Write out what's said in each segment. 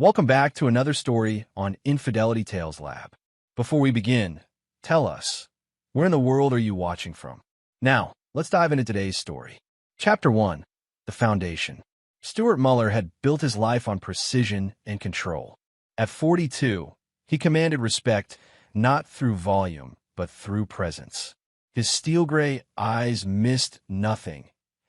Welcome back to another story on Infidelity Tales Lab. Before we begin, tell us, where in the world are you watching from? Now, let's dive into today's story. Chapter 1. The Foundation. Stuart Muller had built his life on precision and control. At 42, he commanded respect not through volume, but through presence. His steel-gray eyes missed nothing,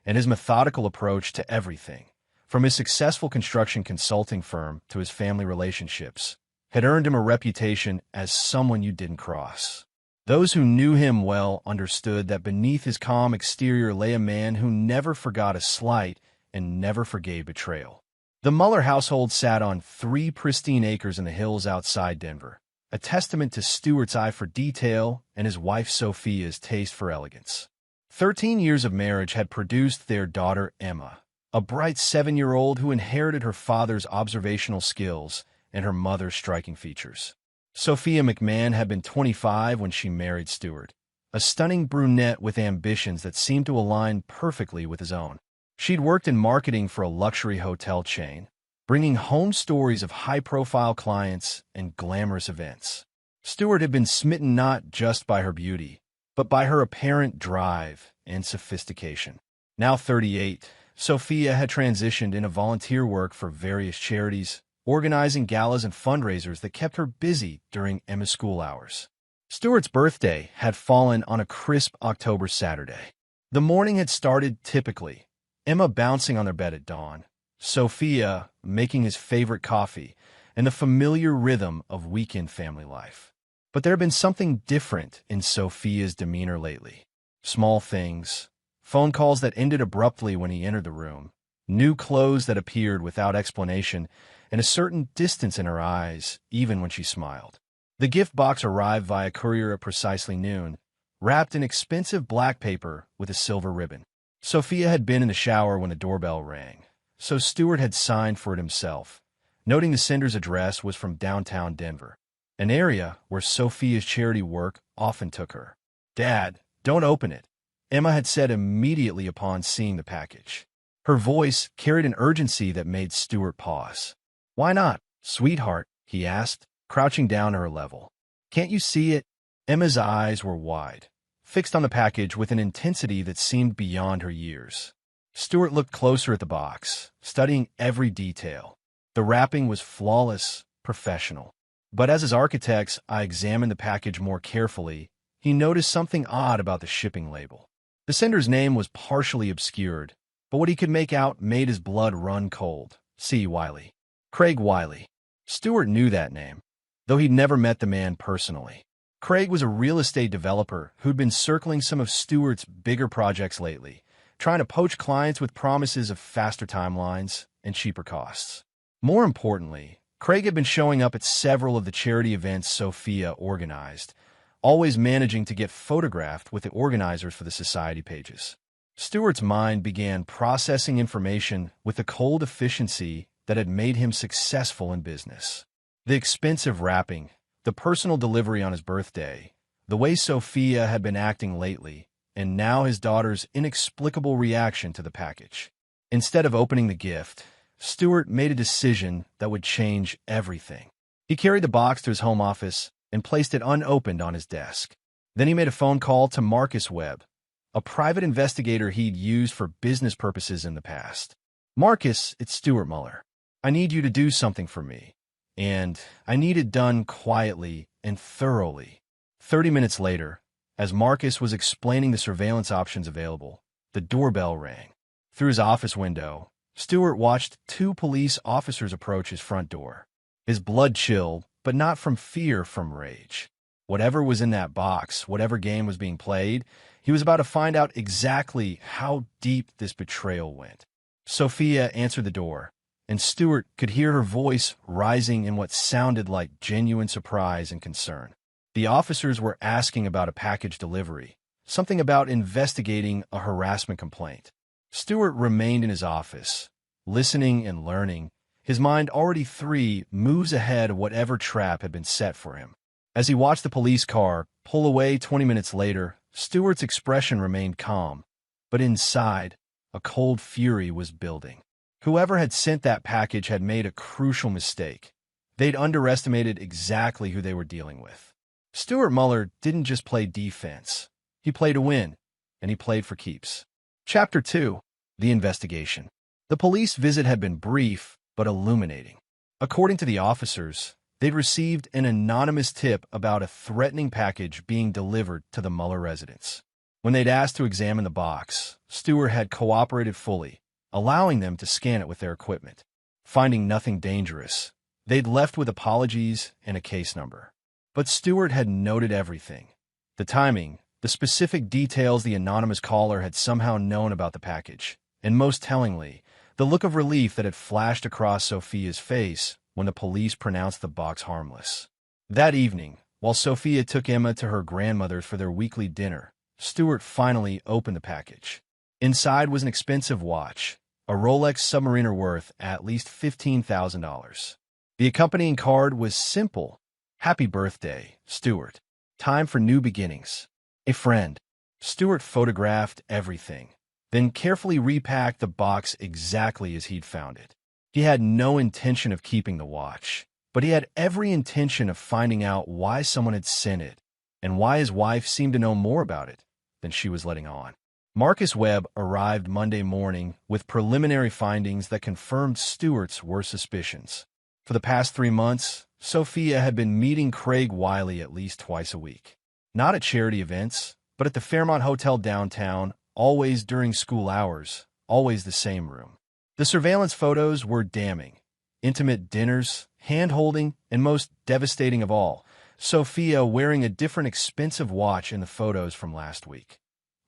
and his methodical approach to everything, from his successful construction consulting firm to his family relationships, had earned him a reputation as someone you didn't cross. Those who knew him well understood that beneath his calm exterior lay a man who never forgot a slight and never forgave betrayal. The Muller household sat on 3 pristine acres in the hills outside Denver, a testament to Stuart's eye for detail and his wife Sophia's taste for elegance. 13 years of marriage had produced their daughter Emma, a bright 7-year-old who inherited her father's observational skills and her mother's striking features. Sophia McMahon had been 25 when she married Stuart, a stunning brunette with ambitions that seemed to align perfectly with his own. She'd worked in marketing for a luxury hotel chain, bringing home stories of high-profile clients and glamorous events. Stuart had been smitten not just by her beauty, but by her apparent drive and sophistication. Now 38, Sophia had transitioned into volunteer work for various charities, organizing galas and fundraisers that kept her busy during Emma's school hours. Stuart's birthday had fallen on a crisp October Saturday. The morning had started typically, Emma bouncing on their bed at dawn, Sophia making his favorite coffee, and the familiar rhythm of weekend family life. But there had been something different in Sophia's demeanor lately. Small things, phone calls that ended abruptly when he entered the room, new clothes that appeared without explanation, and a certain distance in her eyes, even when she smiled. The gift box arrived via courier at precisely noon, wrapped in expensive black paper with a silver ribbon. Sophia had been in the shower when the doorbell rang, so Stuart had signed for it himself, noting the sender's address was from downtown Denver, an area where Sophia's charity work often took her. "Dad, don't open it," Emma had said immediately upon seeing the package. Her voice carried an urgency that made Stuart pause. "Why not, sweetheart?" he asked, crouching down to her level. "Can't you see it?" Emma's eyes were wide, fixed on the package with an intensity that seemed beyond her years. Stuart looked closer at the box, studying every detail. The wrapping was flawless, professional. But as his architect's eye examined the package more carefully, he noticed something odd about the shipping label. The sender's name was partially obscured, but what he could make out made his blood run cold. C. Wiley. Craig Wiley. Stuart knew that name, though he'd never met the man personally. Craig was a real estate developer who'd been circling some of Stuart's bigger projects lately, trying to poach clients with promises of faster timelines and cheaper costs. More importantly, Craig had been showing up at several of the charity events Sophia organized, always managing to get photographed with the organizers for the society pages. Stuart's mind began processing information with the cold efficiency that had made him successful in business. The expensive wrapping, the personal delivery on his birthday, the way Sophia had been acting lately, and now his daughter's inexplicable reaction to the package. Instead of opening the gift, Stuart made a decision that would change everything. He carried the box to his home office and placed it unopened on his desk. Then he made a phone call to Marcus Webb, a private investigator he'd used for business purposes in the past. "Marcus, it's Stuart Muller. I need you to do something for me, and I need it done quietly and thoroughly." 30 minutes later, as Marcus was explaining the surveillance options available, the doorbell rang. Through his office window, Stuart watched 2 police officers approach his front door. His blood chilled, but not from fear, from rage. Whatever was in that box, whatever game was being played, he was about to find out exactly how deep this betrayal went. Sophia answered the door, and Stuart could hear her voice rising in what sounded like genuine surprise and concern. The officers were asking about a package delivery, something about investigating a harassment complaint. Stuart remained in his office, listening and learning, his mind already 3 moves ahead of whatever trap had been set for him. As he watched the police car pull away 20 minutes later, Stuart's expression remained calm, but inside, a cold fury was building. Whoever had sent that package had made a crucial mistake. They'd underestimated exactly who they were dealing with. Stuart Muller didn't just play defense. He played to win, and he played for keeps. Chapter 2. The Investigation. The police visit had been brief, but illuminating. According to the officers, they'd received an anonymous tip about a threatening package being delivered to the Muller residence. When they'd asked to examine the box, Stuart had cooperated fully, allowing them to scan it with their equipment. Finding nothing dangerous, they'd left with apologies and a case number. But Stuart had noted everything. The timing, the specific details the anonymous caller had somehow known about the package, and most tellingly, the look of relief that had flashed across Sophia's face when the police pronounced the box harmless. That evening, while Sophia took Emma to her grandmother's for their weekly dinner, Stuart finally opened the package. Inside was an expensive watch, a Rolex Submariner worth at least $15,000. The accompanying card was simple. Happy birthday, Stuart. Time for new beginnings. A friend. Stuart photographed everything, then carefully repacked the box exactly as he'd found it. He had no intention of keeping the watch, but he had every intention of finding out why someone had sent it, and why his wife seemed to know more about it than she was letting on. Marcus Webb arrived Monday morning with preliminary findings that confirmed Stuart's worst suspicions. For the past 3 months, Sophia had been meeting Craig Wiley at least twice a week. Not at charity events, but at the Fairmont Hotel downtown, always during school hours, always the same room. The surveillance photos were damning. Intimate dinners, hand-holding, and most devastating of all, Sophia wearing a different expensive watch in the photos from last week.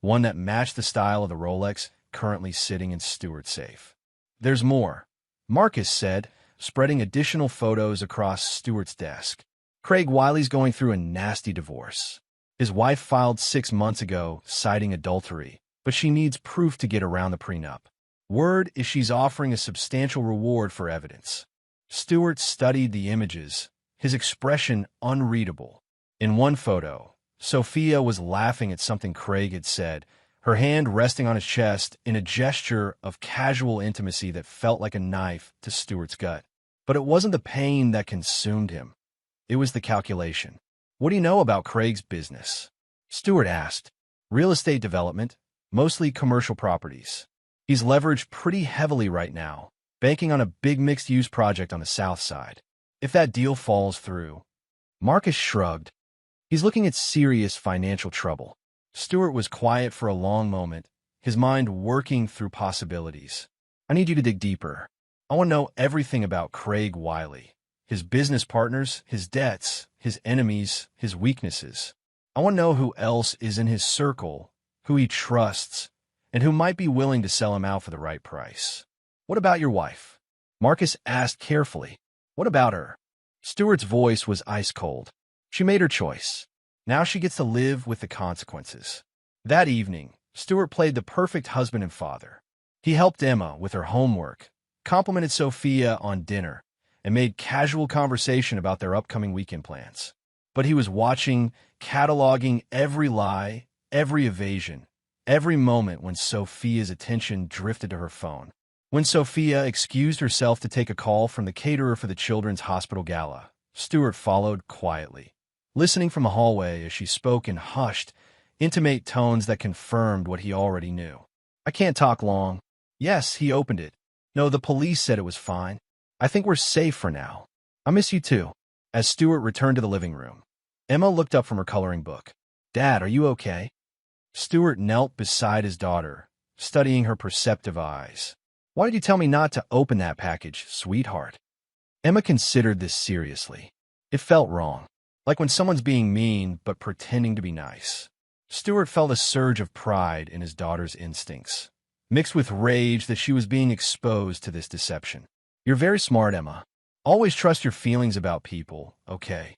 One that matched the style of the Rolex currently sitting in Stuart's safe. There's more, Marcus said, spreading additional photos across Stuart's desk. Craig Wiley's going through a nasty divorce. His wife filed 6 months ago, citing adultery, but she needs proof to get around the prenup. Word is she's offering a substantial reward for evidence. Stuart studied the images, his expression unreadable. In one photo, Sophia was laughing at something Craig had said, her hand resting on his chest in a gesture of casual intimacy that felt like a knife to Stuart's gut. But it wasn't the pain that consumed him. It was the calculation. What do you know about Craig's business? Stuart asked. Real estate development, mostly commercial properties. He's leveraged pretty heavily right now, banking on a big mixed-use project on the south side. If that deal falls through, Marcus shrugged. He's looking at serious financial trouble. Stuart was quiet for a long moment, his mind working through possibilities. I need you to dig deeper. I want to know everything about Craig Wiley, his business partners, his debts, his enemies, his weaknesses. I want to know who else is in his circle, who he trusts, and who might be willing to sell him out for the right price. What about your wife? Marcus asked carefully. What about her? Stuart's voice was ice cold. She made her choice. Now she gets to live with the consequences. That evening, Stuart played the perfect husband and father. He helped Emma with her homework, complimented Sophia on dinner, and made casual conversation about their upcoming weekend plans. But he was watching, cataloging every lie, every evasion, every moment when Sophia's attention drifted to her phone. When Sophia excused herself to take a call from the caterer for the children's hospital gala, Stuart followed quietly, listening from the hallway as she spoke in hushed, intimate tones that confirmed what he already knew. I can't talk long. Yes, he opened it. No, the police said it was fine. I think we're safe for now. I miss you too. As Stuart returned to the living room, Emma looked up from her coloring book. Dad, are you okay? Stuart knelt beside his daughter, studying her perceptive eyes. Why did you tell me not to open that package, sweetheart? Emma considered this seriously. It felt wrong, like when someone's being mean but pretending to be nice. Stuart felt a surge of pride in his daughter's instincts, mixed with rage that she was being exposed to this deception. You're very smart, Emma. Always trust your feelings about people, okay?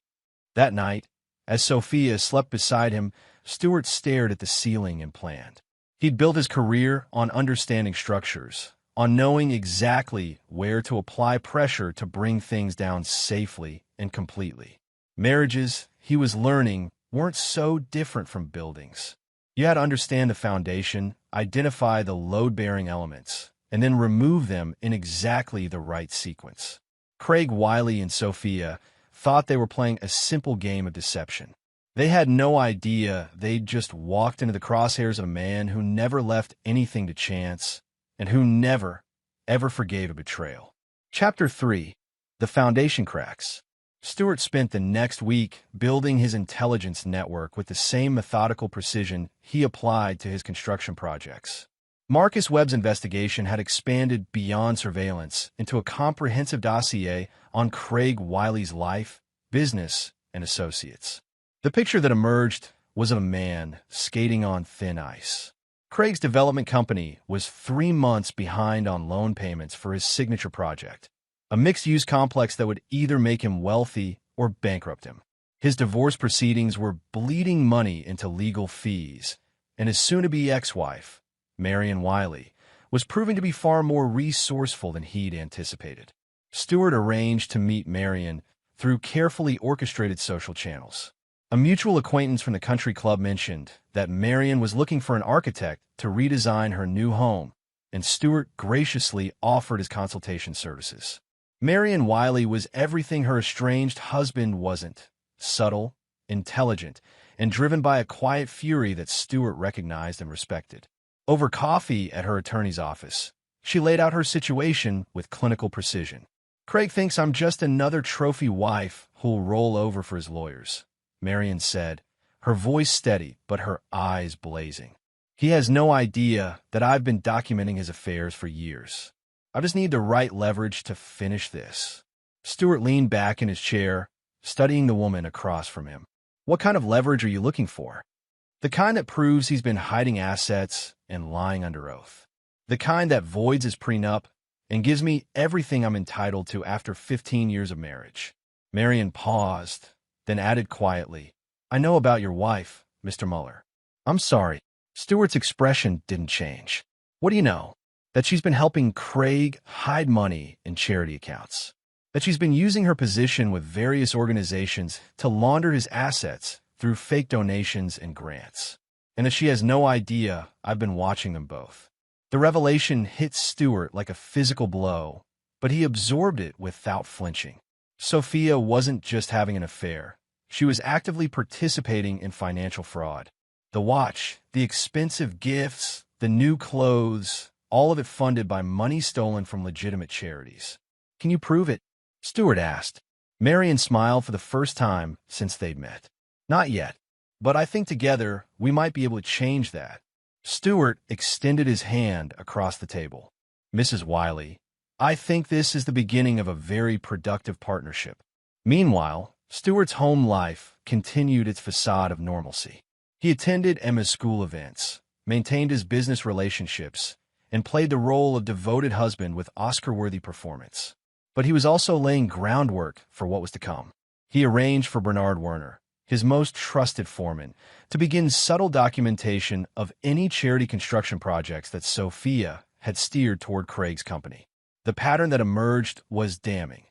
That night, as Sophia slept beside him, Stuart stared at the ceiling and planned. He'd built his career on understanding structures, on knowing exactly where to apply pressure to bring things down safely and completely. Marriages, he was learning, weren't so different from buildings. You had to understand the foundation, identify the load-bearing elements, and then remove them in exactly the right sequence. Craig, Wiley, and Sophia thought they were playing a simple game of deception. They had no idea they'd just walked into the crosshairs of a man who never left anything to chance and who never, ever forgave a betrayal. Chapter 3. The Foundation Cracks. Stuart spent the next week building his intelligence network with the same methodical precision he applied to his construction projects. Marcus Webb's investigation had expanded beyond surveillance into a comprehensive dossier on Craig Wiley's life, business, and associates. The picture that emerged was of a man skating on thin ice. Craig's development company was 3 months behind on loan payments for his signature project, a mixed-use complex that would either make him wealthy or bankrupt him. His divorce proceedings were bleeding money into legal fees, and his soon-to-be ex-wife, Marion Wiley, was proving to be far more resourceful than he'd anticipated. Stuart arranged to meet Marion through carefully orchestrated social channels. A mutual acquaintance from the country club mentioned that Marion was looking for an architect to redesign her new home, and Stuart graciously offered his consultation services. Marion Wiley was everything her estranged husband wasn't: subtle, intelligent, and driven by a quiet fury that Stuart recognized and respected. Over coffee at her attorney's office, she laid out her situation with clinical precision. "Craig thinks I'm just another trophy wife who'll roll over for his lawyers," Marion said, her voice steady but her eyes blazing. "He has no idea that I've been documenting his affairs for years. I just need the right leverage to finish this." Stuart leaned back in his chair, studying the woman across from him. "What kind of leverage are you looking for?" "The kind that proves he's been hiding assets and lying under oath. The kind that voids his prenup and gives me everything I'm entitled to after 15 years of marriage." Marion paused, then added quietly, "I know about your wife, Mr. Muller." "I'm sorry." Stuart's expression didn't change. "What do you know?" "That she's been helping Craig hide money in charity accounts. That she's been using her position with various organizations to launder his assets through fake donations and grants. And that she has no idea I've been watching them both." The revelation hit Stuart like a physical blow, but he absorbed it without flinching. Sophia wasn't just having an affair. She was actively participating in financial fraud. The watch, the expensive gifts, the new clothes, all of it funded by money stolen from legitimate charities. "Can you prove it?" Stuart asked. Marion smiled for the first time since they'd met. "Not yet, but I think together we might be able to change that." Stuart extended his hand across the table. "Mrs. Wiley, I think this is the beginning of a very productive partnership." Meanwhile, Stuart's home life continued its facade of normalcy. He attended Emma's school events, maintained his business relationships, and played the role of devoted husband with Oscar-worthy performance. But he was also laying groundwork for what was to come. He arranged for Bernard Werner, his most trusted foreman, to begin subtle documentation of any charity construction projects that Sophia had steered toward Craig's company. The pattern that emerged was damning.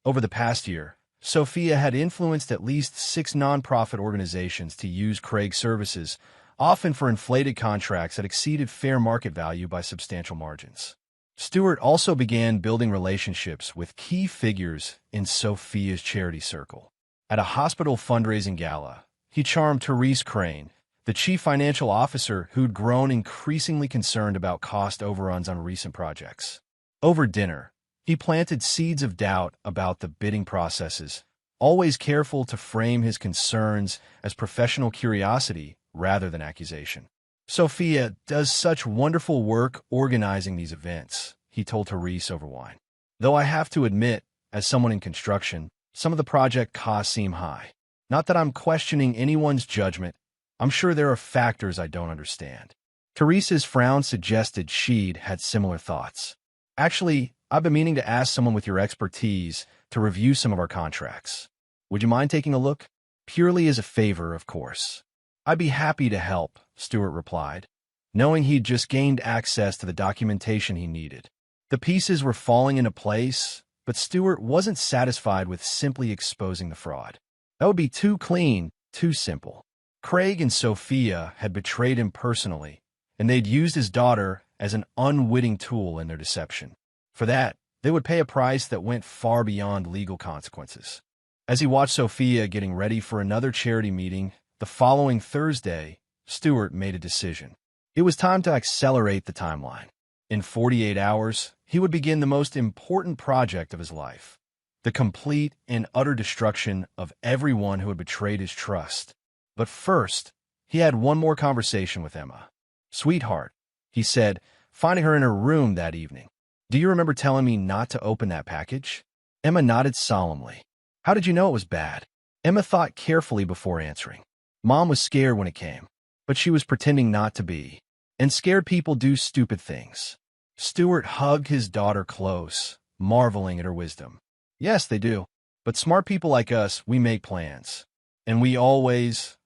Over the past year, Sophia had influenced at least 6 nonprofit organizations to use Craig's services, often for inflated contracts that exceeded fair market value by substantial margins. Stuart also began building relationships with key figures in Sophia's charity circle. At a hospital fundraising gala, he charmed Therese Crane, the chief financial officer who'd grown increasingly concerned about cost overruns on recent projects. Over dinner, he planted seeds of doubt about the bidding processes, always careful to frame his concerns as professional curiosity rather than accusation. "Sophia does such wonderful work organizing these events," he told Therese over wine. "Though I have to admit, as someone in construction, some of the project costs seem high. Not that I'm questioning anyone's judgment. I'm sure there are factors I don't understand." Therese's frown suggested she'd had similar thoughts. "Actually, I've been meaning to ask someone with your expertise to review some of our contracts. Would you mind taking a look? Purely as a favor, of course." "I'd be happy to help," Stuart replied, knowing he'd just gained access to the documentation he needed. The pieces were falling into place, but Stuart wasn't satisfied with simply exposing the fraud. That would be too clean, too simple. Craig and Sophia had betrayed him personally, and they'd used his daughter as an unwitting tool in their deception. For that, they would pay a price that went far beyond legal consequences. As he watched Sophia getting ready for another charity meeting the following Thursday, Stuart made a decision. It was time to accelerate the timeline. In 48 hours, he would begin the most important project of his life: the complete and utter destruction of everyone who had betrayed his trust. But first, he had one more conversation with Emma. "Sweetheart," he said, finding her in her room that evening, "do you remember telling me not to open that package?" Emma nodded solemnly. "How did you know it was bad?" Emma thought carefully before answering. Mom was scared when it came, but she was pretending not to be. And scared people do stupid things. Stuart hugged his daughter close, marveling at her wisdom. "Yes, they do. But smart people like us, we make plans. And we always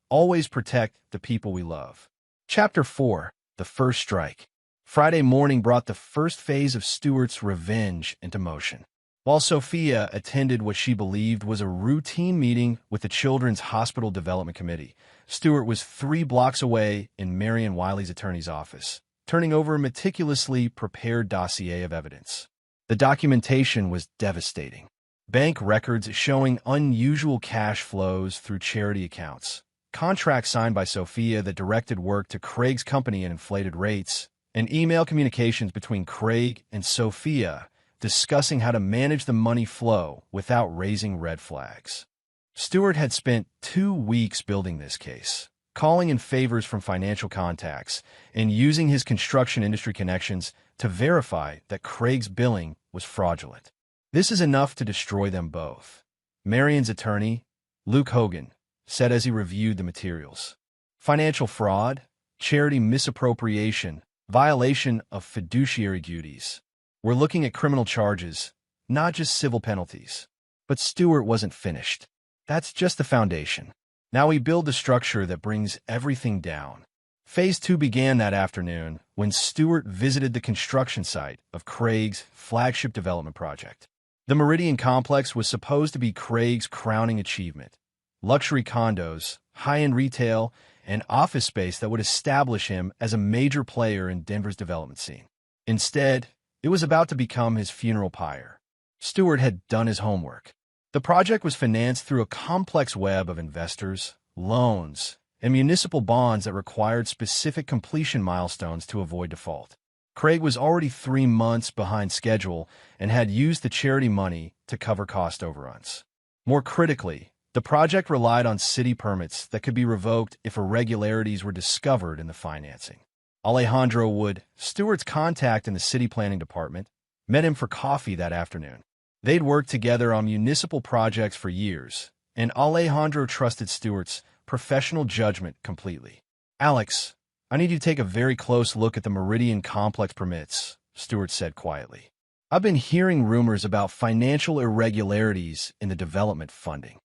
protect the people we love." Chapter 4. The First Strike. Friday morning brought the first phase of Stuart's revenge into motion. While Sophia attended what she believed was a routine meeting with the Children's Hospital Development Committee, Stuart was 3 blocks away in Marion Wiley's attorney's office, turning over a meticulously prepared dossier of evidence. The documentation was devastating. Bank records showing unusual cash flows through charity accounts, contracts signed by Sophia that directed work to Craig's company at inflated rates, and email communications between Craig and Sophia discussing how to manage the money flow without raising red flags. Stuart had spent 2 weeks building this case, calling in favors from financial contacts, and using his construction industry connections to verify that Craig's billing was fraudulent. "This is enough to destroy them both," Marion's attorney, Luke Hogan, said as he reviewed the materials. "Financial fraud, charity misappropriation, violation of fiduciary duties. We're looking at criminal charges, not just civil penalties." But Stuart wasn't finished. That's just the foundation. Now we build the structure that brings everything down. Phase 2 began that afternoon when Stuart visited the construction site of Craig's flagship development project. The Meridian Complex was supposed to be Craig's crowning achievement: luxury condos, high-end retail, and office space that would establish him as a major player in Denver's development scene. Instead, it was about to become his funeral pyre. Stuart had done his homework. The project was financed through a complex web of investors, loans, and municipal bonds that required specific completion milestones to avoid default. Craig was already 3 months behind schedule and had used the charity money to cover cost overruns. More critically, the project relied on city permits that could be revoked if irregularities were discovered in the financing. Alejandro Wood, Stuart's contact in the city planning department, met him for coffee that afternoon. They'd worked together on municipal projects for years, and Alejandro trusted Stuart's professional judgment completely. "Alex, I need you to take a very close look at the Meridian Complex permits," Stuart said quietly. "I've been hearing rumors about financial irregularities in the development funding."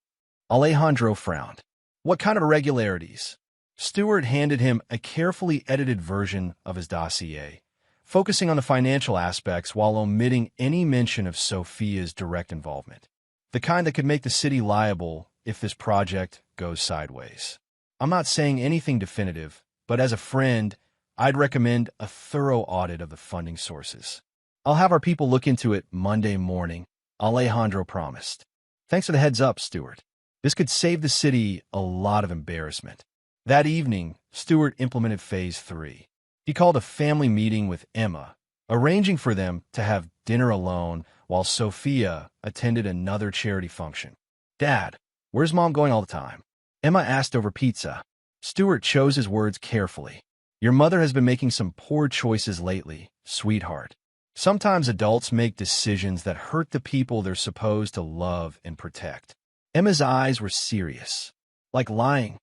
Alejandro frowned. "What kind of irregularities?" Stuart handed him a carefully edited version of his dossier, focusing on the financial aspects while omitting any mention of Sophia's direct involvement. The kind that could make the city liable if this project goes sideways. "I'm not saying anything definitive, but as a friend, I'd recommend a thorough audit of the funding sources." "I'll have our people look into it Monday morning," Alejandro promised. "Thanks for the heads up, Stuart. This could save the city a lot of embarrassment." That evening, Stuart implemented Phase 3. He called a family meeting with Emma, arranging for them to have dinner alone while Sophia attended another charity function. "Dad, where's Mom going all the time?" Emma asked over pizza. Stuart chose his words carefully. "Your mother has been making some poor choices lately, sweetheart. Sometimes adults make decisions that hurt the people they're supposed to love and protect." Emma's eyes were serious. "Like lying?"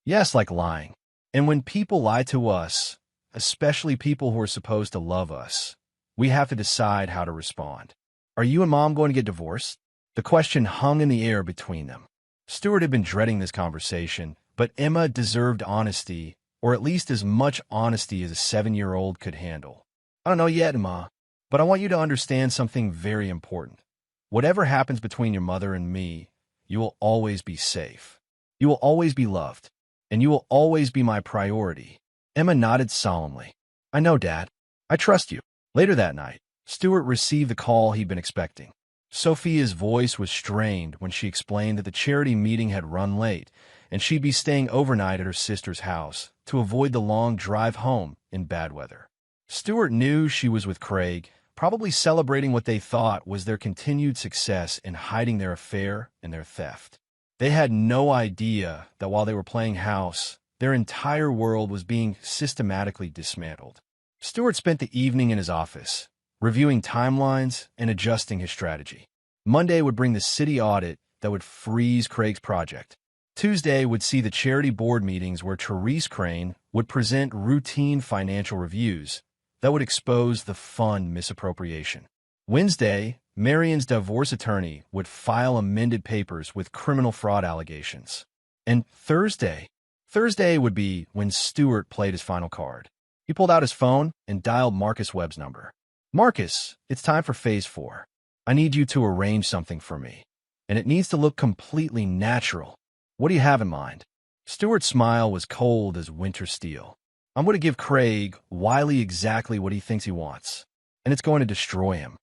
"Yes, like lying. And when people lie to us, especially people who are supposed to love us, we have to decide how to respond." "Are you and Mom going to get divorced?" The question hung in the air between them. Stuart had been dreading this conversation, but Emma deserved honesty, or at least as much honesty as a 7-year-old could handle. "I don't know yet, Ma, but I want you to understand something very important. Whatever happens between your mother and me, you will always be safe. You will always be loved. And you will always be my priority." Emma nodded solemnly. "I know, Dad." I trust you. Later that night, Stewart received the call he'd been expecting. Sophia's voice was strained when she explained that the charity meeting had run late, and she'd be staying overnight at her sister's house to avoid the long drive home in bad weather. Stewart knew she was with Craig, probably celebrating what they thought was their continued success in hiding their affair and their theft. They had no idea that while they were playing house, their entire world was being systematically dismantled. Stewart spent the evening in his office, reviewing timelines and adjusting his strategy. Monday would bring the city audit that would freeze Craig's project. Tuesday would see the charity board meetings where Therese Crane would present routine financial reviews that would expose the fund misappropriation. Wednesday, Marion's divorce attorney would file amended papers with criminal fraud allegations. And Thursday would be when Stewart played his final card. He pulled out his phone and dialed Marcus Webb's number. Marcus, it's time for Phase 4. I need you to arrange something for me, and it needs to look completely natural. What do you have in mind? Stewart's smile was cold as winter steel. I'm going to give Craig Wiley exactly what he thinks he wants, and it's going to destroy him.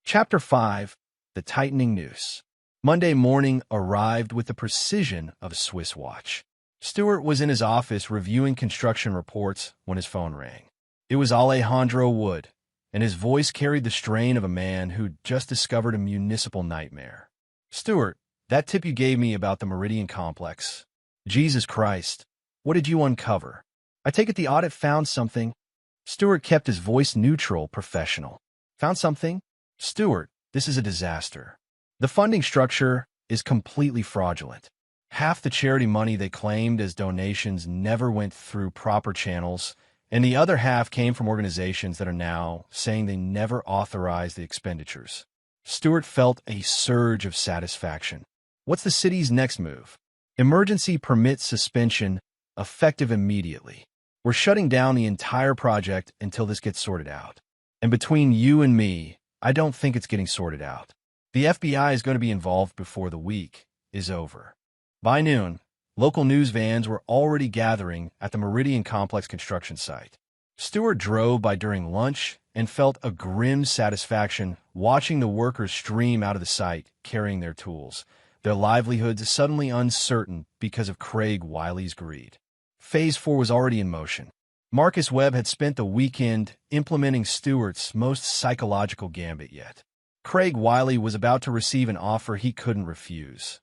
Chapter 5, The Tightening Noose. Monday morning arrived with the precision of a Swiss watch. Stewart was in his office reviewing construction reports when his phone rang. It was Alejandro Wood, and his voice carried the strain of a man who'd just discovered a municipal nightmare. Stewart, that tip you gave me about the Meridian Complex. Jesus Christ, what did you uncover? I take it the audit found something. Stewart kept his voice neutral, professional. Found something? Stewart, this is a disaster. The funding structure is completely fraudulent. Half the charity money they claimed as donations never went through proper channels, and the other half came from organizations that are now saying they never authorized the expenditures. Stewart felt a surge of satisfaction. What's the city's next move? Emergency permit suspension, effective immediately. We're shutting down the entire project until this gets sorted out. And between you and me, I don't think it's getting sorted out. The FBI is going to be involved before the week is over. By noon, local news vans were already gathering at the Meridian Complex construction site. Stewart drove by during lunch and felt a grim satisfaction watching the workers stream out of the site carrying their tools, their livelihoods suddenly uncertain because of Craig Wiley's greed. Phase 4 was already in motion. Marcus Webb had spent the weekend implementing Stewart's most psychological gambit yet. Craig Wiley was about to receive an offer he couldn't refuse,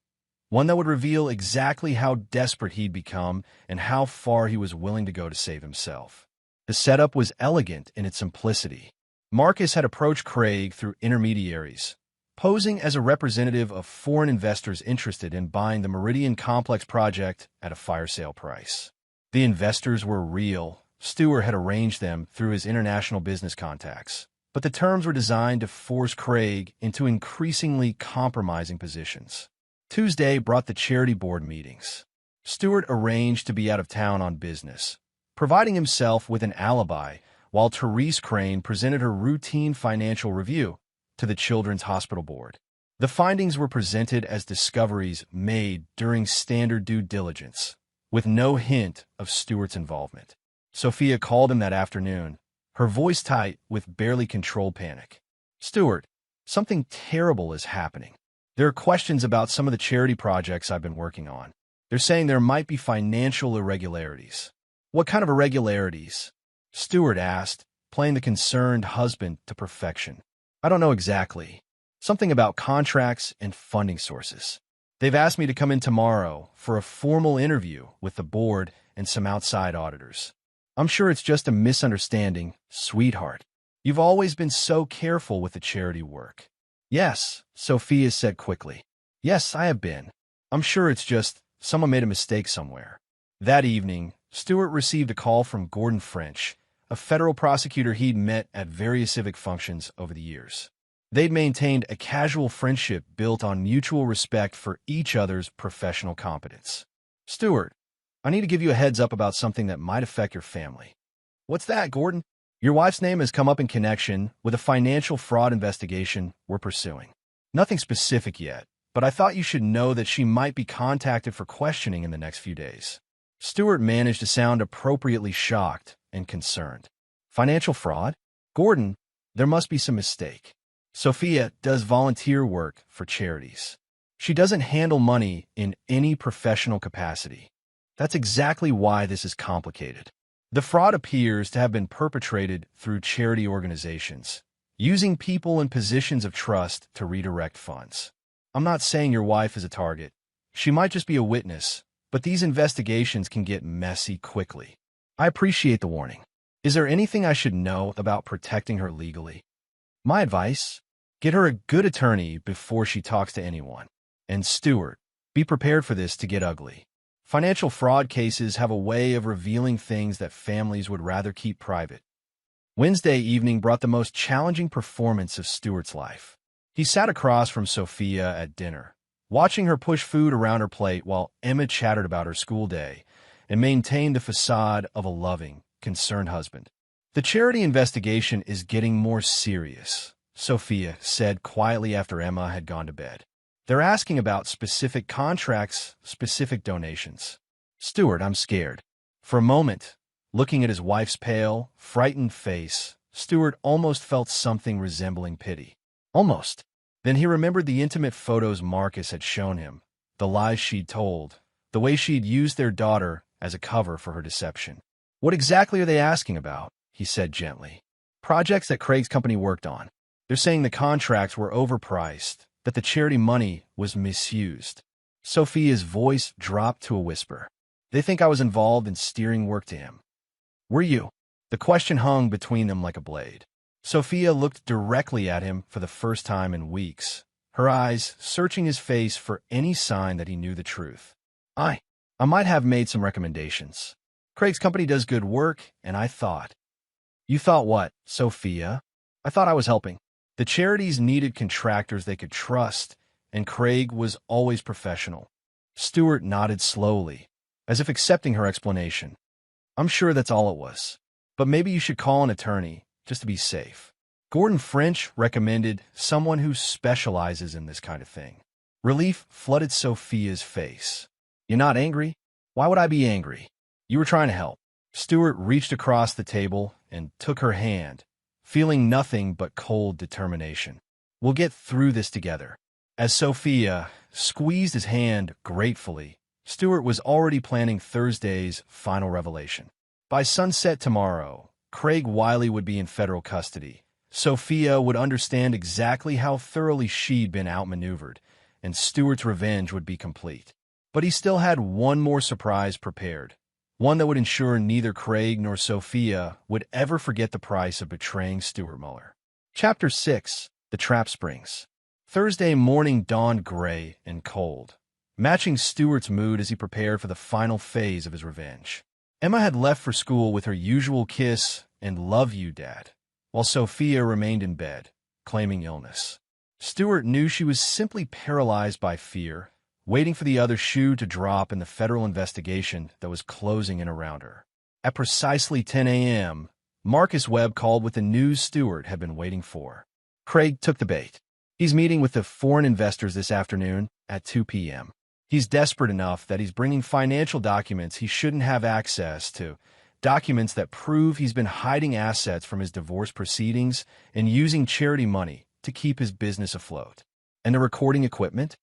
one that would reveal exactly how desperate he'd become and how far he was willing to go to save himself. The setup was elegant in its simplicity. Marcus had approached Craig through intermediaries, posing as a representative of foreign investors interested in buying the Meridian Complex project at a fire sale price. The investors were real. Stewart had arranged them through his international business contacts, but the terms were designed to force Craig into increasingly compromising positions. Tuesday brought the charity board meetings. Stewart arranged to be out of town on business, providing himself with an alibi while Therese Crane presented her routine financial review to the Children's Hospital Board. The findings were presented as discoveries made during standard due diligence, with no hint of Stewart's involvement. Sophia called him that afternoon, her voice tight with barely controlled panic. Stewart, something terrible is happening. There are questions about some of the charity projects I've been working on. They're saying there might be financial irregularities. What kind of irregularities? Stewart asked, playing the concerned husband to perfection. I don't know exactly. Something about contracts and funding sources. They've asked me to come in tomorrow for a formal interview with the board and some outside auditors. I'm sure it's just a misunderstanding, sweetheart. You've always been so careful with the charity work. Yes, Sophia said quickly. Yes, I have been. I'm sure it's just someone made a mistake somewhere. That evening, Stewart received a call from Gordon French, a federal prosecutor he'd met at various civic functions over the years. They'd maintained a casual friendship built on mutual respect for each other's professional competence. Stewart, I need to give you a heads up about something that might affect your family. What's that, Gordon? Your wife's name has come up in connection with a financial fraud investigation we're pursuing. Nothing specific yet, but I thought you should know that she might be contacted for questioning in the next few days. Stewart managed to sound appropriately shocked and concerned. Financial fraud? Gordon, there must be some mistake. Sophia does volunteer work for charities. She doesn't handle money in any professional capacity. That's exactly why this is complicated. The fraud appears to have been perpetrated through charity organizations, using people in positions of trust to redirect funds. I'm not saying your wife is a target. She might just be a witness, but these investigations can get messy quickly. I appreciate the warning. Is there anything I should know about protecting her legally? My advice? Get her a good attorney before she talks to anyone. And Stuart, be prepared for this to get ugly. Financial fraud cases have a way of revealing things that families would rather keep private. Wednesday evening brought the most challenging performance of Stuart's life. He sat across from Sophia at dinner, watching her push food around her plate while Emma chattered about her school day and maintained the facade of a loving, concerned husband. The charity investigation is getting more serious, Sophia said quietly after Emma had gone to bed. They're asking about specific contracts, specific donations. Stuart, I'm scared. For a moment, looking at his wife's pale, frightened face, Stuart almost felt something resembling pity. Almost. Then he remembered the intimate photos Marcus had shown him, the lies she'd told, the way she'd used their daughter as a cover for her deception. What exactly are they asking about? He said gently. Projects that Craig's company worked on. They're saying the contracts were overpriced, that the charity money was misused. Sophia's voice dropped to a whisper. They think I was involved in steering work to him. Were you? The question hung between them like a blade. Sophia looked directly at him for the first time in weeks, her eyes searching his face for any sign that he knew the truth. I might have made some recommendations. Craig's company does good work, and I thought. You thought what, Sophia? I thought I was helping. The charities needed contractors they could trust, and Craig was always professional. Stuart nodded slowly, as if accepting her explanation. I'm sure that's all it was. But maybe you should call an attorney, just to be safe. Gordon French recommended someone who specializes in this kind of thing. Relief flooded Sophia's face. You're not angry? Why would I be angry? You were trying to help. Stuart reached across the table and took her hand, feeling nothing but cold determination. We'll get through this together. As Sophia squeezed his hand gratefully, Stuart was already planning Thursday's final revelation. By sunset tomorrow, Craig Wiley would be in federal custody. Sophia would understand exactly how thoroughly she'd been outmaneuvered, and Stuart's revenge would be complete. But he still had one more surprise prepared, one that would ensure neither Craig nor Sophia would ever forget the price of betraying Stuart Muller. Chapter 6. The Trap Springs. Thursday morning dawned gray and cold, matching Stuart's mood as he prepared for the final phase of his revenge. Emma had left for school with her usual kiss and "love you, Dad," while Sophia remained in bed, claiming illness. Stuart knew she was simply paralyzed by fear, waiting for the other shoe to drop in the federal investigation that was closing in around her. At precisely 10 a.m., Marcus Webb called with the news Stuart had been waiting for. Craig took the bait. He's meeting with the foreign investors this afternoon at 2 p.m. He's desperate enough that he's bringing financial documents he shouldn't have access to, documents that prove he's been hiding assets from his divorce proceedings and using charity money to keep his business afloat. And the recording equipment?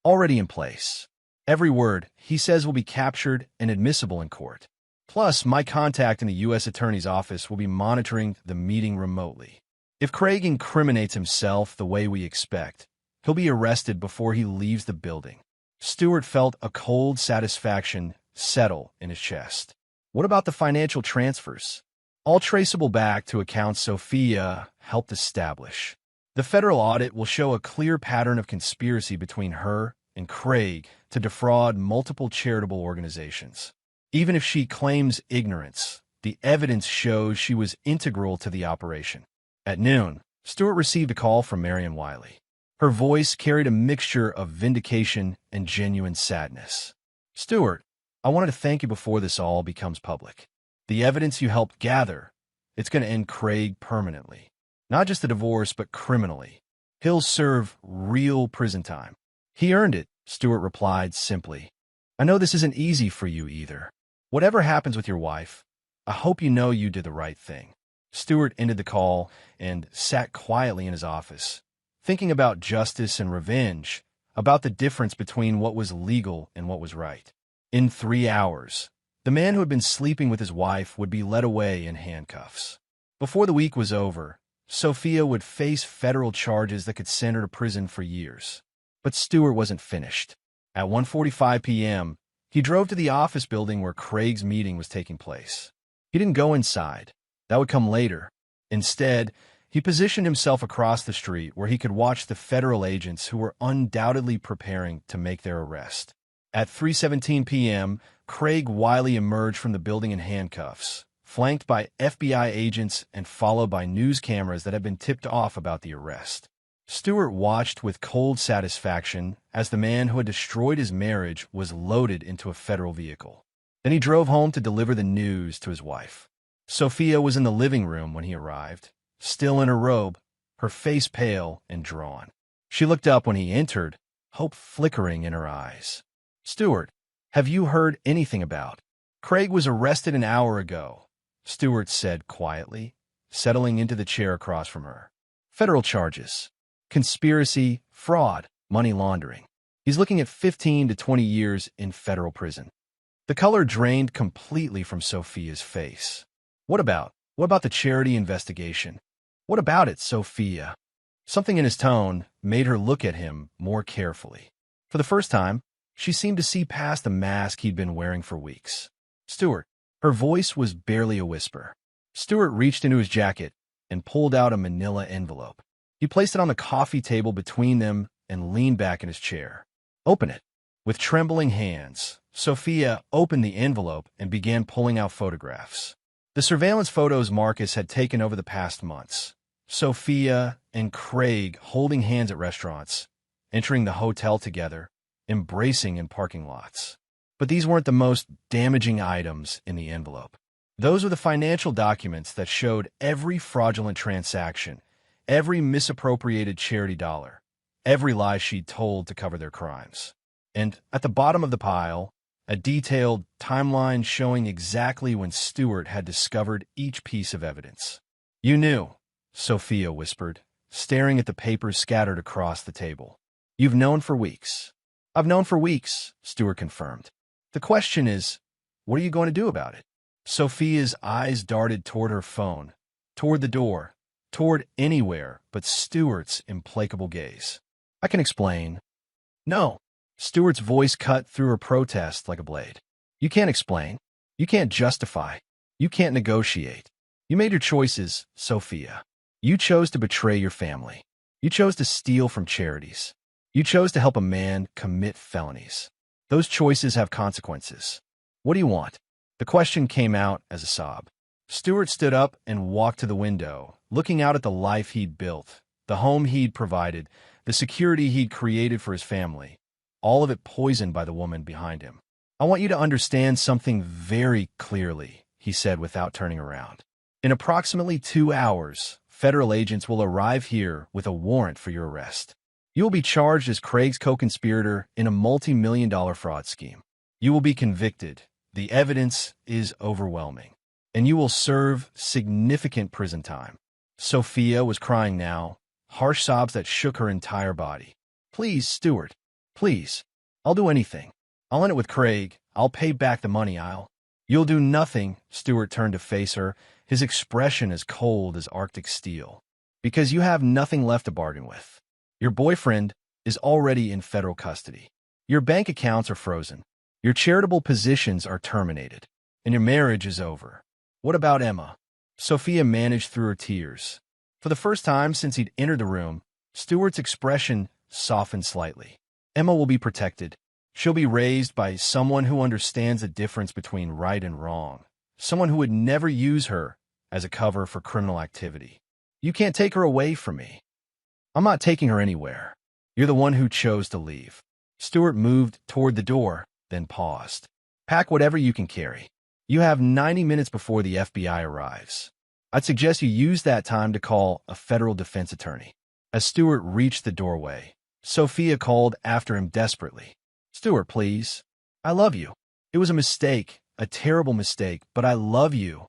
Already in place. Every word he says will be captured and admissible in court. Plus, my contact in the U.S. Attorney's Office will be monitoring the meeting remotely. If Craig incriminates himself the way we expect, he'll be arrested before he leaves the building. Stuart felt a cold satisfaction settle in his chest. What about the financial transfers? All traceable back to accounts Sophia helped establish. The federal audit will show a clear pattern of conspiracy between her and Craig to defraud multiple charitable organizations. Even if she claims ignorance, the evidence shows she was integral to the operation. At noon, Stuart received a call from Marion Wiley. Her voice carried a mixture of vindication and genuine sadness. Stuart, I wanted to thank you before this all becomes public. The evidence you helped gather, it's going to end Craig permanently. Not just the divorce, but criminally. He'll serve real prison time. He earned it, Stuart replied simply. I know this isn't easy for you either. Whatever happens with your wife, I hope you know you did the right thing. Stewart ended the call and sat quietly in his office, thinking about justice and revenge, about the difference between what was legal and what was right. In 3 hours, the man who had been sleeping with his wife would be led away in handcuffs. Before the week was over, Sophia would face federal charges that could send her to prison for years. But Stewart wasn't finished. At 1:45 p.m., he drove to the office building where Craig's meeting was taking place. He didn't go inside. That would come later. Instead, he positioned himself across the street where he could watch the federal agents who were undoubtedly preparing to make their arrest. At 3:17 p.m., Craig Wiley emerged from the building in handcuffs, flanked by FBI agents and followed by news cameras that had been tipped off about the arrest. Stewart watched with cold satisfaction as the man who had destroyed his marriage was loaded into a federal vehicle. Then he drove home to deliver the news to his wife. Sophia was in the living room when he arrived, still in her robe, her face pale and drawn. She looked up when he entered, hope flickering in her eyes. "Stewart, have you heard anything about?" "Craig was arrested an hour ago," Stewart said quietly, settling into the chair across from her. "Federal charges. Conspiracy, fraud, money laundering. He's looking at 15 to 20 years in federal prison." The color drained completely from Sophia's face. What about the charity investigation? What about it, Sophia?" Something in his tone made her look at him more carefully. For the first time, she seemed to see past the mask he'd been wearing for weeks. "Stewart," her voice was barely a whisper. Stewart reached into his jacket and pulled out a manila envelope. He placed it on the coffee table between them and leaned back in his chair. "Open it." With trembling hands, Sophia opened the envelope and began pulling out photographs. The surveillance photos Marcus had taken over the past months. Sophia and Craig holding hands at restaurants, entering the hotel together, embracing in parking lots. But these weren't the most damaging items in the envelope. Those were the financial documents that showed every fraudulent transaction, every misappropriated charity dollar, every lie she'd told to cover their crimes. And at the bottom of the pile, a detailed timeline showing exactly when Stewart had discovered each piece of evidence. "You knew," Sophia whispered, staring at the papers scattered across the table. "You've known for weeks." "I've known for weeks," Stewart confirmed. "The question is, what are you going to do about it?" Sophia's eyes darted toward her phone, toward the door, toward anywhere but Stewart's implacable gaze. "I can explain." "No." Stewart's voice cut through her protest like a blade. "You can't explain. You can't justify. You can't negotiate. You made your choices, Sophia. You chose to betray your family. You chose to steal from charities. You chose to help a man commit felonies. Those choices have consequences. What do you want?" The question came out as a sob. Stewart stood up and walked to the window, looking out at the life he'd built, the home he'd provided, the security he'd created for his family, all of it poisoned by the woman behind him. "I want you to understand something very clearly," he said without turning around. "In approximately 2 hours, federal agents will arrive here with a warrant for your arrest. You will be charged as Craig's co-conspirator in a multi-million-dollar fraud scheme. You will be convicted. The evidence is overwhelming. And you will serve significant prison time." Sophia was crying now, harsh sobs that shook her entire body. "Please, Stewart. Please. I'll do anything. I'll end it with Craig. I'll pay back the money. You'll do nothing." Stewart turned to face her, his expression as cold as Arctic steel. "Because you have nothing left to bargain with. Your boyfriend is already in federal custody. Your bank accounts are frozen. Your charitable positions are terminated. And your marriage is over. What about Emma?" Sophia managed through her tears. For the first time since he'd entered the room, Stewart's expression softened slightly. "Emma will be protected. She'll be raised by someone who understands the difference between right and wrong, someone who would never use her as a cover for criminal activity. You can't take her away from me. I'm not taking her anywhere. You're the one who chose to leave." Stewart moved toward the door, then paused. "Pack whatever you can carry. You have 90 minutes before the FBI arrives. I'd suggest you use that time to call a federal defense attorney." As Stewart reached the doorway, Sophia called after him desperately. "Stewart, please. I love you. It was a mistake, a terrible mistake, but I love you."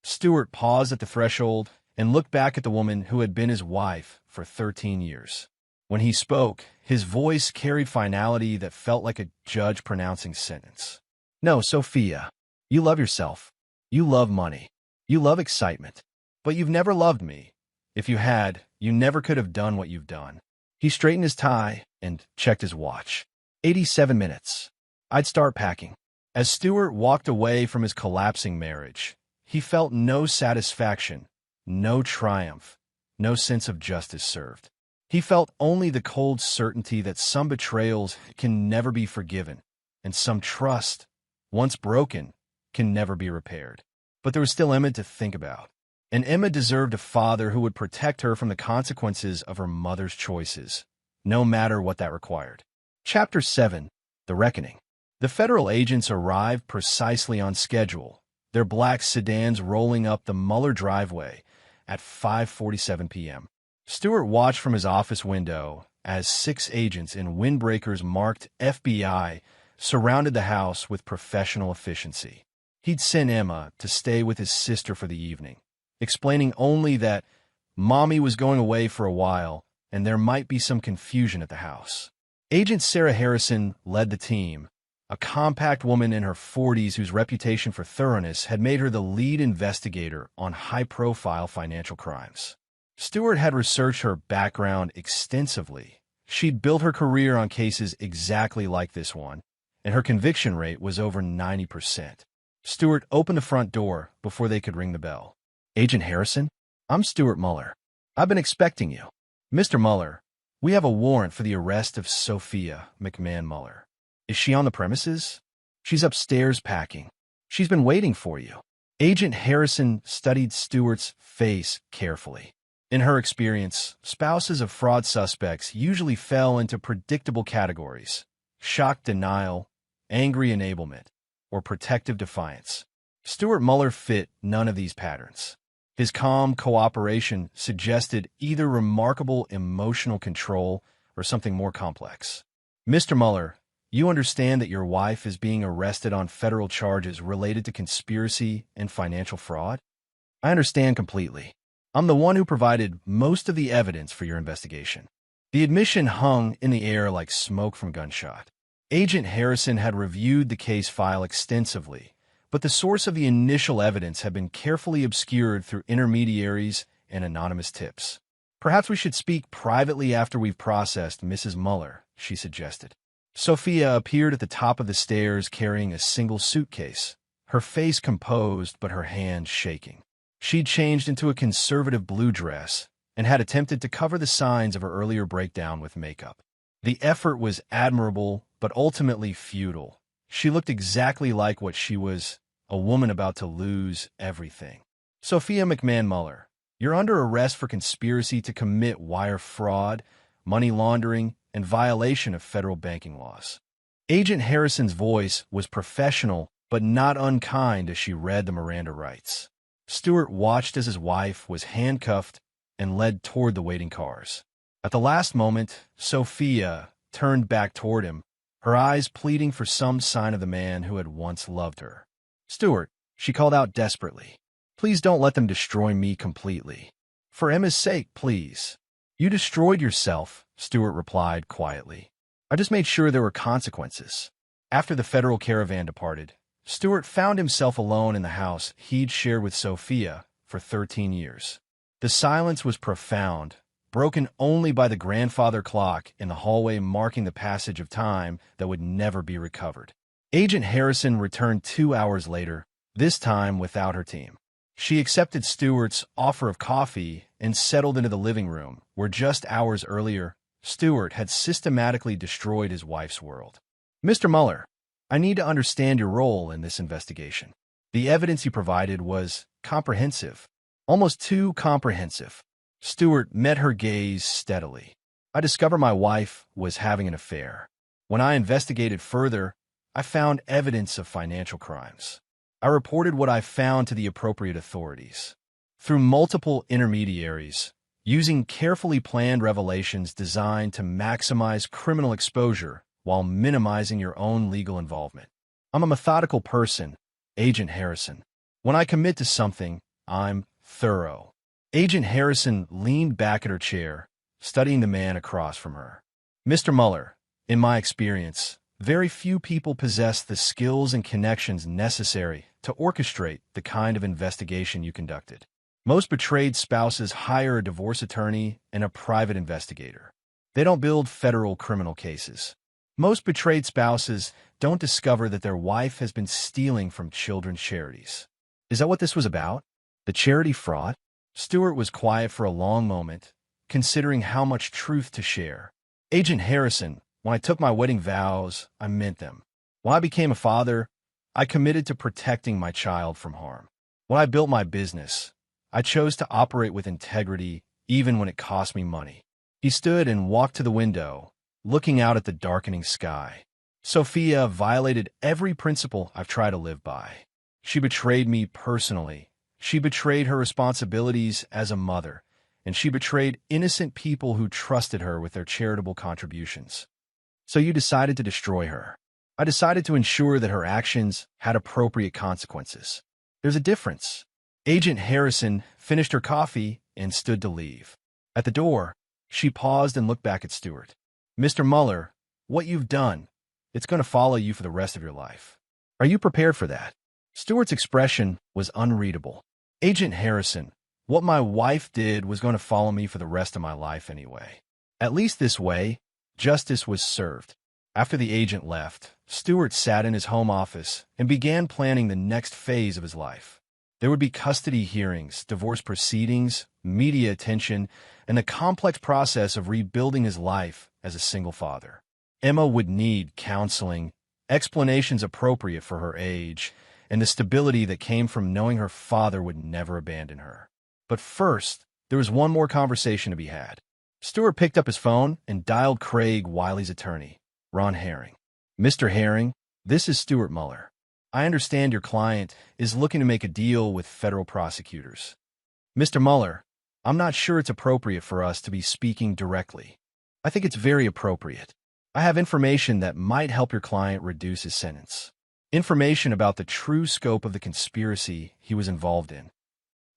Stewart paused at the threshold and looked back at the woman who had been his wife for 13 years. When he spoke, his voice carried finality that felt like a judge pronouncing sentence. No, Sophia, you love yourself. You love money. You love excitement. But you've never loved me. If you had, you never could have done what you've done. He straightened his tie and checked his watch. 87 minutes. I'd start packing. As Stewart walked away from his collapsing marriage, he felt no satisfaction, no triumph, no sense of justice served. He felt only the cold certainty that some betrayals can never be forgiven, and some trust, once broken, can never be repaired. But there was still Emma to think about. And Emma deserved a father who would protect her from the consequences of her mother's choices, no matter what that required. Chapter 7. The Reckoning. The federal agents arrived precisely on schedule, their black sedans rolling up the Mueller driveway at 5:47 p.m. Stewart watched from his office window as 6 agents in windbreakers marked FBI surrounded the house with professional efficiency. He'd sent Emma to stay with his sister for the evening, explaining only that Mommy was going away for a while and there might be some confusion at the house. Agent Sarah Harrison led the team, a compact woman in her 40s whose reputation for thoroughness had made her the lead investigator on high-profile financial crimes. Stewart had researched her background extensively. She'd built her career on cases exactly like this one, and her conviction rate was over 90%. Stewart opened the front door before they could ring the bell. Agent Harrison, I'm Stuart Mueller. I've been expecting you. Mr. Mueller, we have a warrant for the arrest of Sophia McMahon Mueller. Is she on the premises? She's upstairs packing. She's been waiting for you. Agent Harrison studied Stewart's face carefully. In her experience, spouses of fraud suspects usually fell into predictable categories: shock denial, angry enablement, or protective defiance. Stuart Mueller fit none of these patterns. His calm cooperation suggested either remarkable emotional control or something more complex. Mr. Mueller, you understand that your wife is being arrested on federal charges related to conspiracy and financial fraud? I understand completely. I'm the one who provided most of the evidence for your investigation. The admission hung in the air like smoke from gunshot. Agent Harrison had reviewed the case file extensively, but the source of the initial evidence had been carefully obscured through intermediaries and anonymous tips. Perhaps we should speak privately after we've processed Mrs. Mueller, she suggested. Sophia appeared at the top of the stairs carrying a single suitcase, her face composed but her hands shaking. She'd changed into a conservative blue dress and had attempted to cover the signs of her earlier breakdown with makeup. The effort was admirable, but ultimately futile. She looked exactly like what she was, a woman about to lose everything. Sophia McMahon Mueller, you're under arrest for conspiracy to commit wire fraud, money laundering, and violation of federal banking laws. Agent Harrison's voice was professional but not unkind as she read the Miranda rights. Stewart watched as his wife was handcuffed and led toward the waiting cars. At the last moment, Sophia turned back toward him, her eyes pleading for some sign of the man who had once loved her. Stewart, she called out desperately, please don't let them destroy me completely. For Emma's sake, please. You destroyed yourself, Stewart replied quietly. I just made sure there were consequences. After the federal caravan departed, Stewart found himself alone in the house he'd shared with Sophia for 13 years. The silence was profound, broken only by the grandfather clock in the hallway marking the passage of time that would never be recovered. Agent Harrison returned 2 hours later, this time without her team. She accepted Stewart's offer of coffee and settled into the living room, where just hours earlier, Stewart had systematically destroyed his wife's world. Mr. Mueller, I need to understand your role in this investigation. The evidence you provided was comprehensive, almost too comprehensive. Stewart met her gaze steadily. I discovered my wife was having an affair. When I investigated further, I found evidence of financial crimes. I reported what I found to the appropriate authorities. Through multiple intermediaries, using carefully planned revelations designed to maximize criminal exposure while minimizing your own legal involvement. I'm a methodical person, Agent Harrison. When I commit to something, I'm thorough. Agent Harrison leaned back at her chair, studying the man across from her. Mr. Mueller, in my experience, very few people possess the skills and connections necessary to orchestrate the kind of investigation you conducted. Most betrayed spouses hire a divorce attorney and a private investigator. They don't build federal criminal cases. Most betrayed spouses don't discover that their wife has been stealing from children's charities. Is that what this was about? The charity fraud? Stewart was quiet for a long moment, considering how much truth to share. Agent Harrison, when I took my wedding vows, I meant them. When I became a father, I committed to protecting my child from harm. When I built my business, I chose to operate with integrity, even when it cost me money. He stood and walked to the window, looking out at the darkening sky. Sophia violated every principle I've tried to live by. She betrayed me personally. She betrayed her responsibilities as a mother, and she betrayed innocent people who trusted her with their charitable contributions. So you decided to destroy her. I decided to ensure that her actions had appropriate consequences. There's a difference. Agent Harrison finished her coffee and stood to leave. At the door, she paused and looked back at Stewart. Mr. Mueller, what you've done, it's going to follow you for the rest of your life. Are you prepared for that? Stewart's expression was unreadable. Agent Harrison, what my wife did was going to follow me for the rest of my life anyway. At least this way, justice was served. After the agent left, Stewart sat in his home office and began planning the next phase of his life. There would be custody hearings, divorce proceedings, media attention, and the complex process of rebuilding his life as a single father. Emma would need counseling, explanations appropriate for her age, and the stability that came from knowing her father would never abandon her. But first, there was one more conversation to be had. Stewart picked up his phone and dialed Craig Wiley's attorney, Ron Herring. Mr. Herring, this is Stewart Mueller. I understand your client is looking to make a deal with federal prosecutors. Mr. Mueller, I'm not sure it's appropriate for us to be speaking directly. I think it's very appropriate. I have information that might help your client reduce his sentence. Information about the true scope of the conspiracy he was involved in.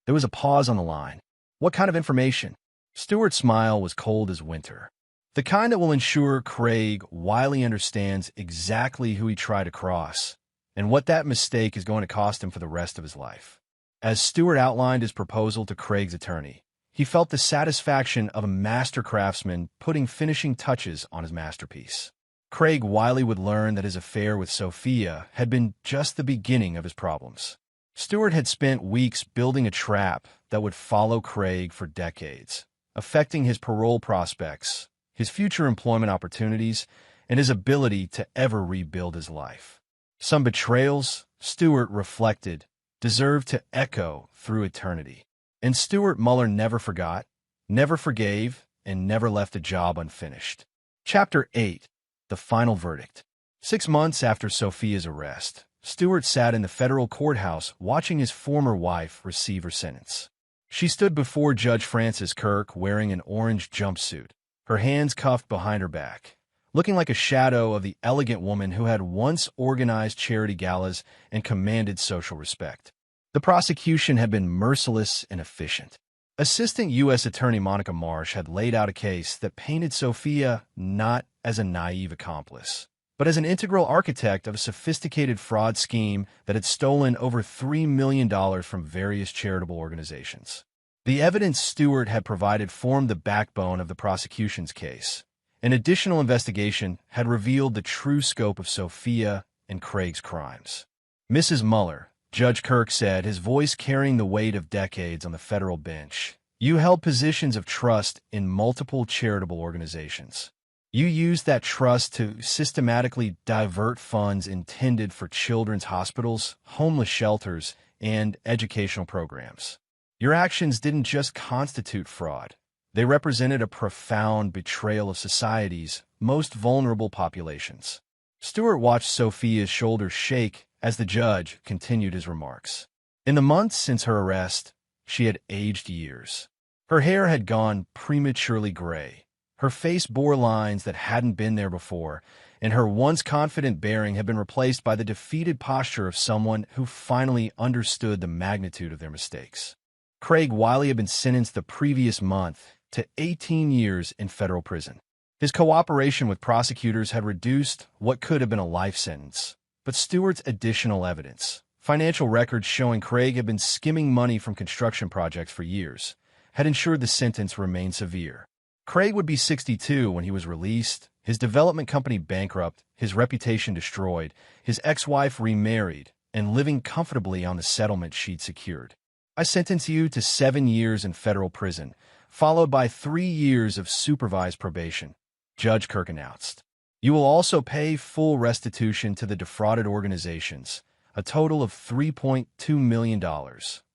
There was a pause on the line. What kind of information? Stewart's smile was cold as winter. The kind that will ensure Craig Wiley understands exactly who he tried to cross, and what that mistake is going to cost him for the rest of his life. As Stewart outlined his proposal to Craig's attorney, he felt the satisfaction of a master craftsman putting finishing touches on his masterpiece. Craig Wiley would learn that his affair with Sophia had been just the beginning of his problems. Stewart had spent weeks building a trap that would follow Craig for decades, affecting his parole prospects, his future employment opportunities, and his ability to ever rebuild his life. Some betrayals, Stewart reflected, deserved to echo through eternity. And Stewart Mueller never forgot, never forgave, and never left a job unfinished. Chapter 8. The Final Verdict. 6 months after Sophia's arrest, Stewart sat in the federal courthouse watching his former wife receive her sentence. She stood before Judge Francis Kirk wearing an orange jumpsuit, her hands cuffed behind her back, looking like a shadow of the elegant woman who had once organized charity galas and commanded social respect. The prosecution had been merciless and efficient. Assistant U.S. Attorney Monica Marsh had laid out a case that painted Sophia not as a naive accomplice, but as an integral architect of a sophisticated fraud scheme that had stolen over $3 million from various charitable organizations. The evidence Stewart had provided formed the backbone of the prosecution's case. An additional investigation had revealed the true scope of Sophia and Craig's crimes. Mrs. Mueller, Judge Kirk said, his voice carrying the weight of decades on the federal bench, you held positions of trust in multiple charitable organizations. You used that trust to systematically divert funds intended for children's hospitals, homeless shelters, and educational programs. Your actions didn't just constitute fraud. They represented a profound betrayal of society's most vulnerable populations. Stewart watched Sophia's shoulders shake as the judge continued his remarks. In the months since her arrest, she had aged years. Her hair had gone prematurely gray. Her face bore lines that hadn't been there before, and her once confident bearing had been replaced by the defeated posture of someone who finally understood the magnitude of their mistakes. Craig Wiley had been sentenced the previous month to 18 years in federal prison. His cooperation with prosecutors had reduced what could have been a life sentence, but Stewart's additional evidence, financial records showing Craig had been skimming money from construction projects for years, had ensured the sentence remained severe. Craig would be 62 when he was released, his development company bankrupt, his reputation destroyed, his ex-wife remarried, and living comfortably on the settlement she'd secured. "I sentence you to 7 years in federal prison, followed by 3 years of supervised probation," Judge Kirk announced. "You will also pay full restitution to the defrauded organizations, a total of $3.2 million,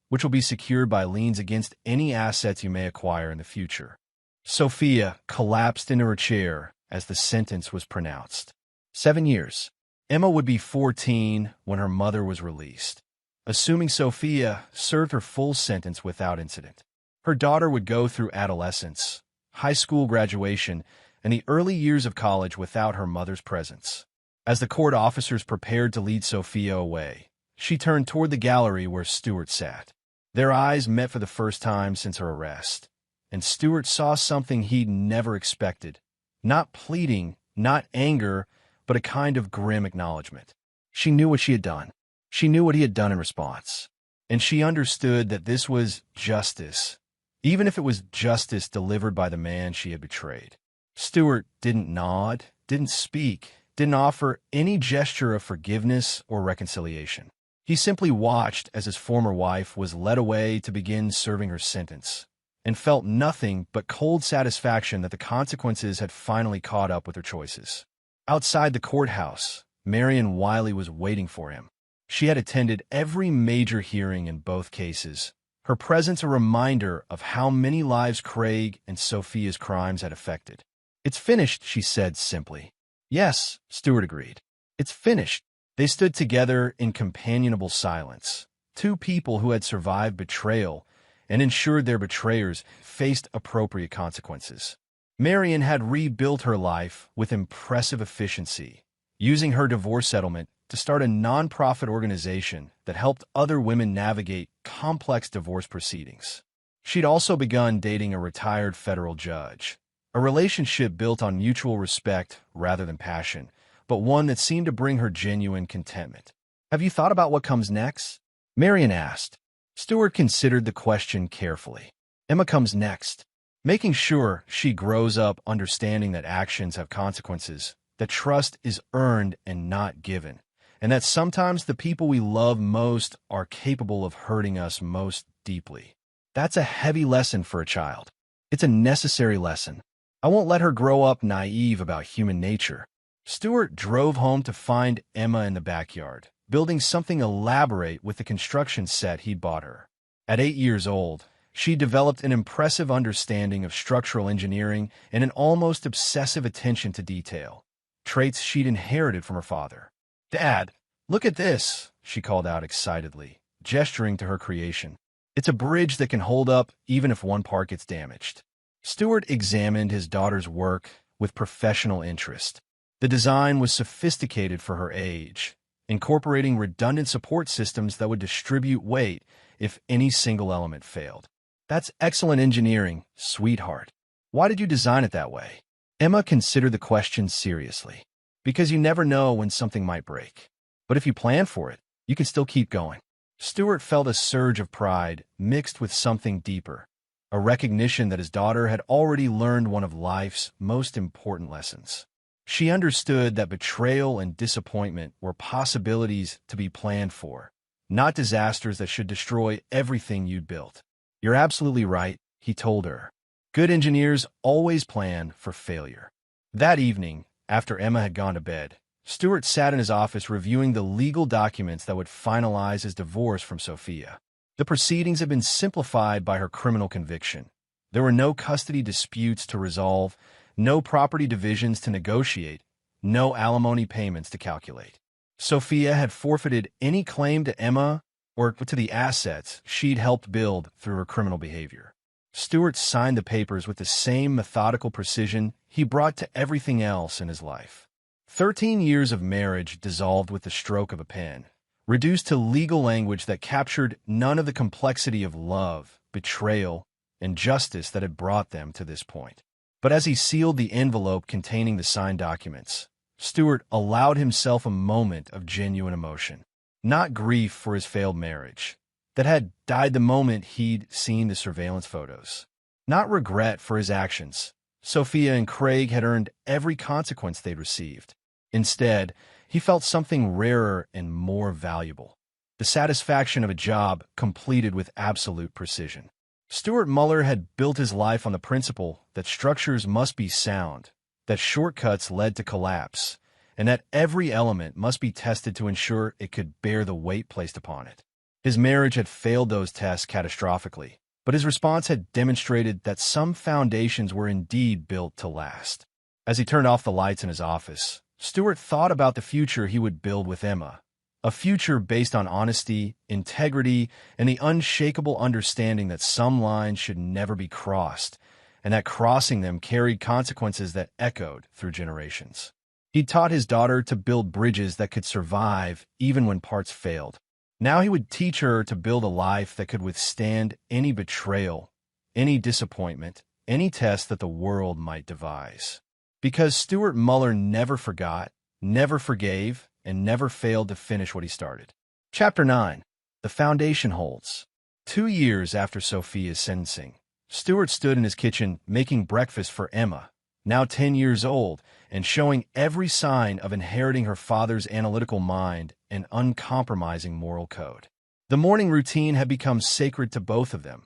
which will be secured by liens against any assets you may acquire in the future." Sophia collapsed into her chair as the sentence was pronounced. 7 years. Emma would be 14 when her mother was released. Assuming Sophia served her full sentence without incident, her daughter would go through adolescence, high school graduation, and the early years of college without her mother's presence. As the court officers prepared to lead Sophia away, she turned toward the gallery where Stewart sat. Their eyes met for the first time since her arrest, and Stewart saw something he'd never expected. Not pleading, not anger, but a kind of grim acknowledgement. She knew what she had done. She knew what he had done in response, and she understood that this was justice, even if it was justice delivered by the man she had betrayed. Stewart didn't nod, didn't speak, didn't offer any gesture of forgiveness or reconciliation. He simply watched as his former wife was led away to begin serving her sentence, and felt nothing but cold satisfaction that the consequences had finally caught up with her choices. Outside the courthouse, Marion Wiley was waiting for him. She had attended every major hearing in both cases, her presence a reminder of how many lives Craig and Sophia's crimes had affected. "It's finished," she said simply. "Yes," Stewart agreed. "It's finished." They stood together in companionable silence, two people who had survived betrayal and ensured their betrayers faced appropriate consequences. Marion had rebuilt her life with impressive efficiency, using her divorce settlement to start a non-profit organization that helped other women navigate complex divorce proceedings. She'd also begun dating a retired federal judge, a relationship built on mutual respect rather than passion, but one that seemed to bring her genuine contentment. "Have you thought about what comes next?" Marion asked. Stewart considered the question carefully. "Emma comes next. Making sure she grows up understanding that actions have consequences, that trust is earned and not given, and that sometimes the people we love most are capable of hurting us most deeply. That's a heavy lesson for a child. It's a necessary lesson. I won't let her grow up naive about human nature." Stewart drove home to find Emma in the backyard, building something elaborate with the construction set he'd bought her. At 8 years old, she developed an impressive understanding of structural engineering and an almost obsessive attention to detail, traits she'd inherited from her father. "Dad, look at this," she called out excitedly, gesturing to her creation. "It's a bridge that can hold up even if one part gets damaged." Stewart examined his daughter's work with professional interest. The design was sophisticated for her age, incorporating redundant support systems that would distribute weight if any single element failed. "That's excellent engineering, sweetheart. Why did you design it that way?" Emma considered the question seriously. "Because you never know when something might break. But if you plan for it, you can still keep going." Stewart felt a surge of pride mixed with something deeper, a recognition that his daughter had already learned one of life's most important lessons. She understood that betrayal and disappointment were possibilities to be planned for, not disasters that should destroy everything you'd built. "You're absolutely right," he told her. "Good engineers always plan for failure." That evening, after Emma had gone to bed, Stewart sat in his office reviewing the legal documents that would finalize his divorce from Sophia. The proceedings had been simplified by her criminal conviction. There were no custody disputes to resolve, no property divisions to negotiate, no alimony payments to calculate. Sophia had forfeited any claim to Emma or to the assets she'd helped build through her criminal behavior. Stewart signed the papers with the same methodical precision he brought to everything else in his life. 13 years of marriage dissolved with the stroke of a pen, reduced to legal language that captured none of the complexity of love, betrayal, and justice that had brought them to this point. But as he sealed the envelope containing the signed documents, Stuart allowed himself a moment of genuine emotion. Not grief for his failed marriage, that had died the moment he'd seen the surveillance photos. Not regret for his actions. Sophia and Craig had earned every consequence they'd received. Instead, he felt something rarer and more valuable. The satisfaction of a job completed with absolute precision. Stuart Muller had built his life on the principle that structures must be sound, that shortcuts led to collapse, and that every element must be tested to ensure it could bear the weight placed upon it. His marriage had failed those tests catastrophically, but his response had demonstrated that some foundations were indeed built to last. As he turned off the lights in his office, Stuart thought about the future he would build with Emma, a future based on honesty, integrity, and the unshakable understanding that some lines should never be crossed, and that crossing them carried consequences that echoed through generations. He taught his daughter to build bridges that could survive even when parts failed. Now he would teach her to build a life that could withstand any betrayal, any disappointment, any test that the world might devise. Because Stuart Muller never forgot, never forgave, and never failed to finish what he started. Chapter 9. The Foundation Holds. 2 years after Sophia's sentencing, Stuart stood in his kitchen making breakfast for Emma, now 10 years old, and showing every sign of inheriting her father's analytical mind and uncompromising moral code. The morning routine had become sacred to both of them,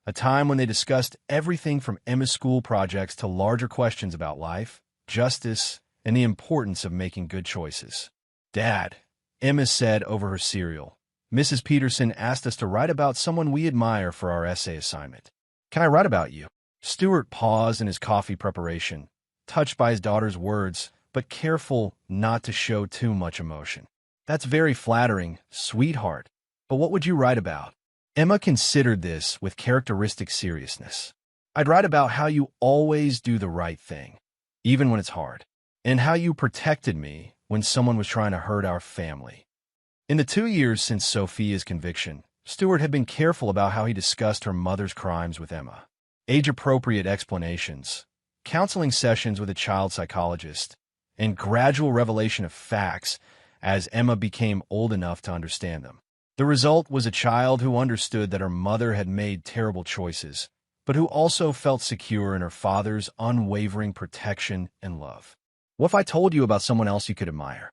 a time when they discussed everything from Emma's school projects to larger questions about life, justice, and the importance of making good choices. "Dad," Emma said over her cereal, "Mrs. Peterson asked us to write about someone we admire for our essay assignment. Can I write about you?" Stuart paused in his coffee preparation, touched by his daughter's words, but careful not to show too much emotion. "That's very flattering, sweetheart. But what would you write about?" Emma considered this with characteristic seriousness. "I'd write about how you always do the right thing, even when it's hard, and how you protected me when someone was trying to hurt our family." In the 2 years since Sophia's conviction, Stuart had been careful about how he discussed her mother's crimes with Emma. Age-appropriate explanations, counseling sessions with a child psychologist, and gradual revelation of facts as Emma became old enough to understand them. The result was a child who understood that her mother had made terrible choices, but who also felt secure in her father's unwavering protection and love. "What if I told you about someone else you could admire?"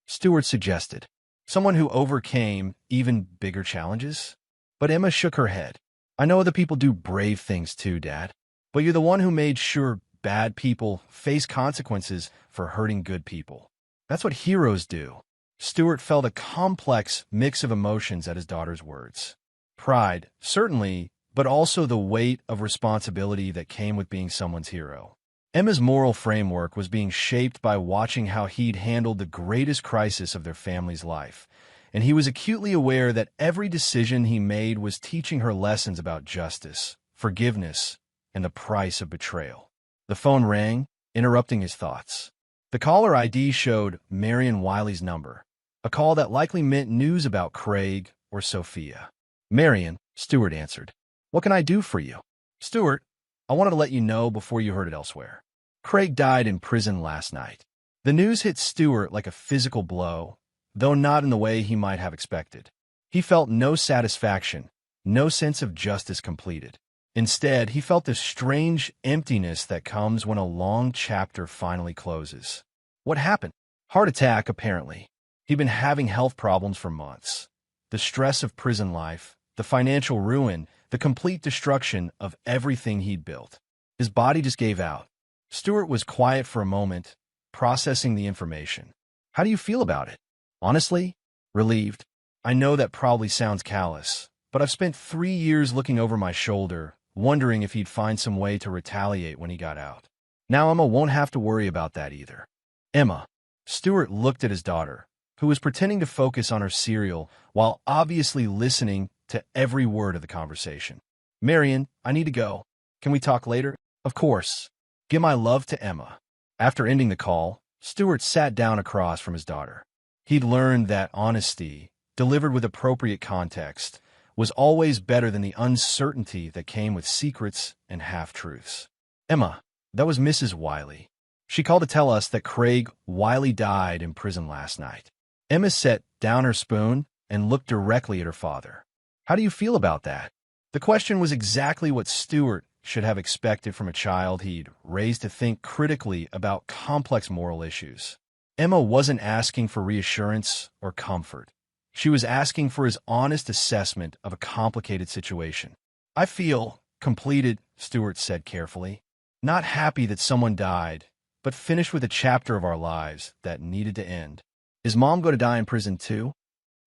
Stuart suggested. "Someone who overcame even bigger challenges?" But Emma shook her head. "I know other people do brave things too, Dad. But you're the one who made sure bad people face consequences for hurting good people. That's what heroes do." Stuart felt a complex mix of emotions at his daughter's words. Pride, certainly, but also the weight of responsibility that came with being someone's hero. Emma's moral framework was being shaped by watching how he'd handled the greatest crisis of their family's life, and he was acutely aware that every decision he made was teaching her lessons about justice, forgiveness, and the price of betrayal. The phone rang, interrupting his thoughts. The caller ID showed Marion Wiley's number, a call that likely meant news about Craig or Sophia. "Marion," Stuart answered. "What can I do for you?" "Stuart, I wanted to let you know before you heard it elsewhere. Craig died in prison last night." The news hit Stuart like a physical blow, though not in the way he might have expected. He felt no satisfaction, no sense of justice completed. Instead, he felt the strange emptiness that comes when a long chapter finally closes. What happened? Heart attack, apparently. He'd been having health problems for months. The stress of prison life, the financial ruin, the complete destruction of everything he'd built. His body just gave out. Stuart was quiet for a moment, processing the information. "How do you feel about it?" "Honestly, relieved. I know that probably sounds callous, but I've spent 3 years looking over my shoulder, wondering if he'd find some way to retaliate when he got out. Now Emma won't have to worry about that either." "Emma." Stuart looked at his daughter, who was pretending to focus on her cereal while obviously listening to every word of the conversation. "Marion, I need to go. Can we talk later?" "Of course. Give my love to Emma." After ending the call, Stuart sat down across from his daughter. He'd learned that honesty, delivered with appropriate context, was always better than the uncertainty that came with secrets and half-truths. Emma, that was Mrs. Wiley. She called to tell us that Craig Wiley died in prison last night. Emma set down her spoon and looked directly at her father. How do you feel about that? The question was exactly what Stuart should have expected from a child he'd raised to think critically about complex moral issues. Emma wasn't asking for reassurance or comfort. She was asking for his honest assessment of a complicated situation. I feel completed, Stuart said carefully. Not happy that someone died, but finished with a chapter of our lives that needed to end. Is Mom going to die in prison too?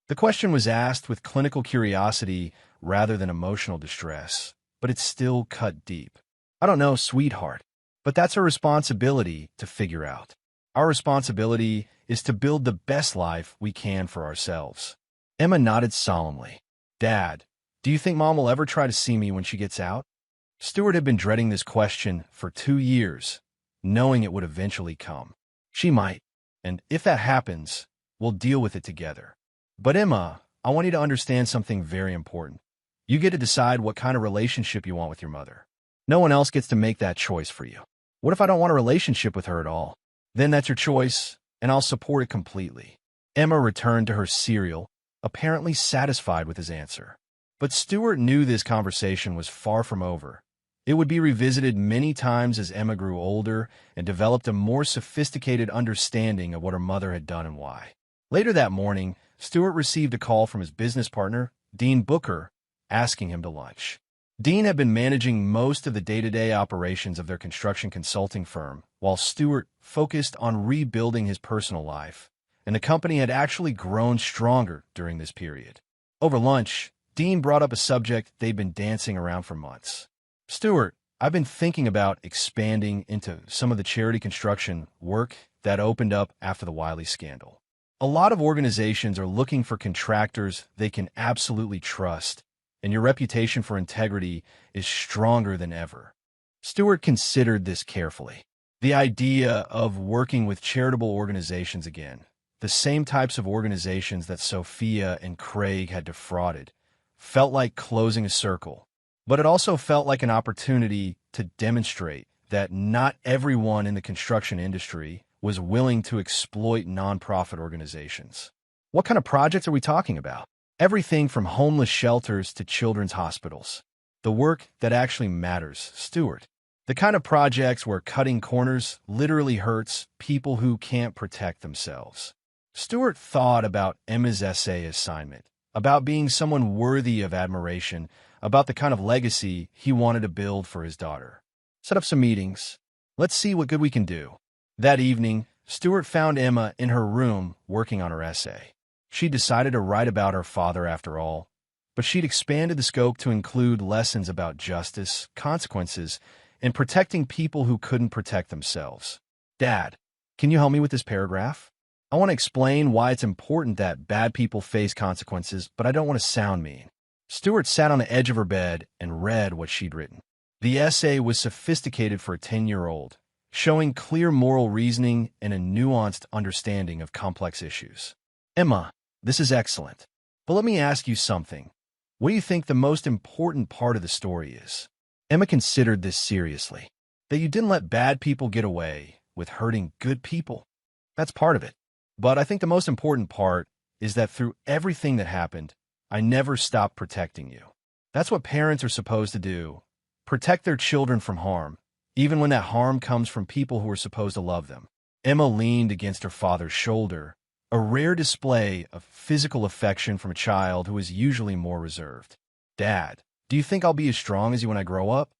The question was asked with clinical curiosity rather than emotional distress, but it still cut deep. I don't know, sweetheart, but that's our responsibility to figure out. Our responsibility is to build the best life we can for ourselves. Emma nodded solemnly. Dad, do you think Mom will ever try to see me when she gets out? Stuart had been dreading this question for 2 years, knowing it would eventually come. She might, and if that happens, we'll deal with it together. But Emma, I want you to understand something very important. You get to decide what kind of relationship you want with your mother. No one else gets to make that choice for you. What if I don't want a relationship with her at all? Then that's your choice, and I'll support it completely. Emma returned to her cereal, apparently satisfied with his answer. But Stuart knew this conversation was far from over. It would be revisited many times as Emma grew older and developed a more sophisticated understanding of what her mother had done and why. Later that morning, Stuart received a call from his business partner, Dean Booker, asking him to lunch. Dean had been managing most of the day-to-day operations of their construction consulting firm, while Stuart focused on rebuilding his personal life, and the company had actually grown stronger during this period. Over lunch, Dean brought up a subject they'd been dancing around for months. Stuart, I've been thinking about expanding into some of the charity construction work that opened up after the Wiley scandal. A lot of organizations are looking for contractors they can absolutely trust, and your reputation for integrity is stronger than ever. Stuart considered this carefully. The idea of working with charitable organizations again, the same types of organizations that Sophia and Craig had defrauded, felt like closing a circle. But it also felt like an opportunity to demonstrate that not everyone in the construction industry was willing to exploit nonprofit organizations. What kind of projects are we talking about? Everything from homeless shelters to children's hospitals. The work that actually matters, Stuart. The kind of projects where cutting corners literally hurts people who can't protect themselves. Stuart thought about Emma's essay assignment, about being someone worthy of admiration, about the kind of legacy he wanted to build for his daughter. Set up some meetings. Let's see what good we can do. That evening, Stuart found Emma in her room working on her essay. She decided to write about her father after all, but she'd expanded the scope to include lessons about justice, consequences, and protecting people who couldn't protect themselves. Dad, can you help me with this paragraph? I want to explain why it's important that bad people face consequences, but I don't want to sound mean. Stuart sat on the edge of her bed and read what she'd written. The essay was sophisticated for a 10-year-old, showing clear moral reasoning and a nuanced understanding of complex issues. Emma, this is excellent. But let me ask you something. What do you think the most important part of the story is? Emma considered this seriously. That you didn't let bad people get away with hurting good people. That's part of it. But I think the most important part is that through everything that happened, I never stopped protecting you. That's what parents are supposed to do. Protect their children from harm, even when that harm comes from people who are supposed to love them. Emma leaned against her father's shoulder, a rare display of physical affection from a child who is usually more reserved. Dad, do you think I'll be as strong as you when I grow up?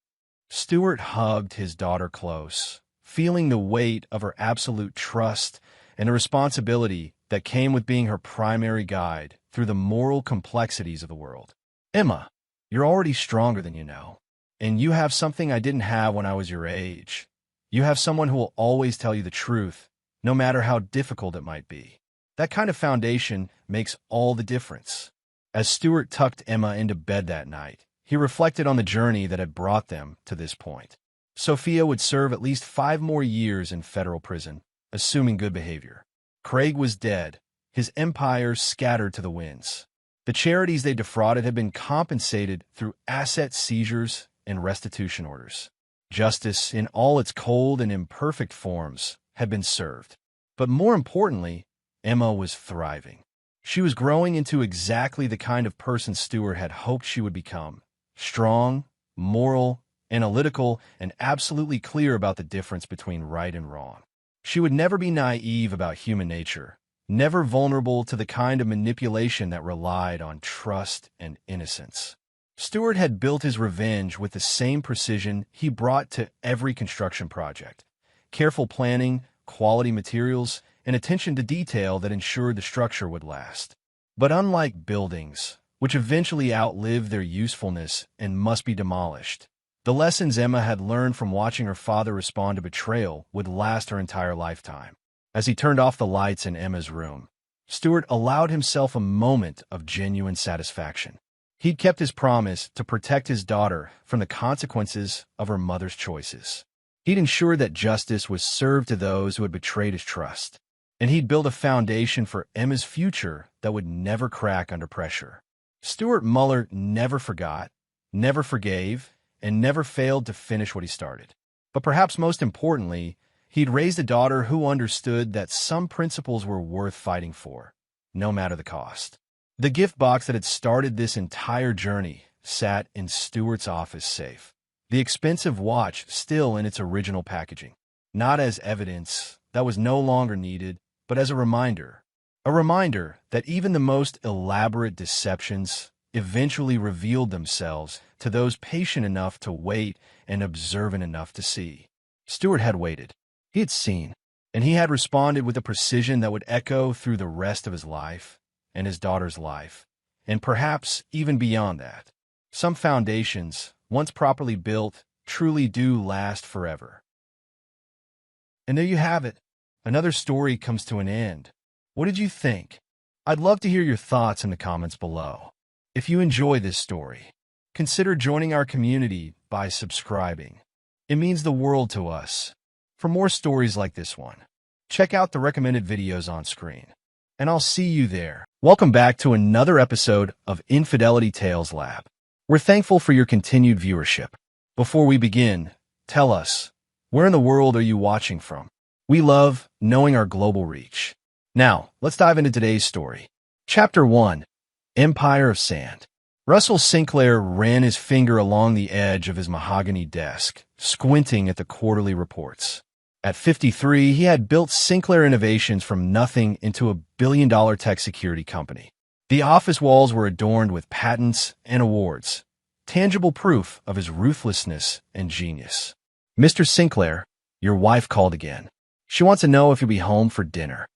Stuart hugged his daughter close, feeling the weight of her absolute trust and the responsibility that came with being her primary guide through the moral complexities of the world. Emma, you're already stronger than you know, and you have something I didn't have when I was your age. You have someone who will always tell you the truth, no matter how difficult it might be. That kind of foundation makes all the difference. As Stuart tucked Emma into bed that night, he reflected on the journey that had brought them to this point. Sophia would serve at least 5 more years in federal prison, assuming good behavior. Craig was dead, his empire scattered to the winds. The charities they defrauded had been compensated through asset seizures and restitution orders. Justice, in all its cold and imperfect forms, had been served. But more importantly, Emma was thriving. She was growing into exactly the kind of person Stewart had hoped she would become. Strong, moral, analytical, and absolutely clear about the difference between right and wrong. She would never be naive about human nature, never vulnerable to the kind of manipulation that relied on trust and innocence. Stewart had built his revenge with the same precision he brought to every construction project. Careful planning, quality materials, and attention to detail that ensured the structure would last. But unlike buildings, which eventually outlive their usefulness and must be demolished, the lessons Emma had learned from watching her father respond to betrayal would last her entire lifetime. As he turned off the lights in Emma's room, Stewart allowed himself a moment of genuine satisfaction. He'd kept his promise to protect his daughter from the consequences of her mother's choices. He'd ensured that justice was served to those who had betrayed his trust, and he'd built a foundation for Emma's future that would never crack under pressure. Stewart Muller never forgot, never forgave, and never failed to finish what he started. But perhaps most importantly, he'd raised a daughter who understood that some principles were worth fighting for, no matter the cost. The gift box that had started this entire journey sat in Stewart's office safe, the expensive watch still in its original packaging, not as evidence that was no longer needed, but as a reminder that even the most elaborate deceptions eventually revealed themselves to those patient enough to wait and observant enough to see. Stewart had waited. He had seen, and he had responded with a precision that would echo through the rest of his life and his daughter's life, and perhaps even beyond that. Some foundations, once properly built, truly do last forever. And there you have it. Another story comes to an end. What did you think? I'd love to hear your thoughts in the comments below. If you enjoy this story, consider joining our community by subscribing. It means the world to us. For more stories like this one, check out the recommended videos on screen, and I'll see you there. Welcome back to another episode of Infidelity Tales Lab. We're thankful for your continued viewership. Before we begin, tell us, where in the world are you watching from? We love knowing our global reach. Now, let's dive into today's story. Chapter 1, Empire of Sand. Russell Sinclair ran his finger along the edge of his mahogany desk, squinting at the quarterly reports. At 53, he had built Sinclair Innovations from nothing into a billion-dollar tech security company. The office walls were adorned with patents and awards, tangible proof of his ruthlessness and genius. Mr. Sinclair, your wife called again. She wants to know if you'll be home for dinner.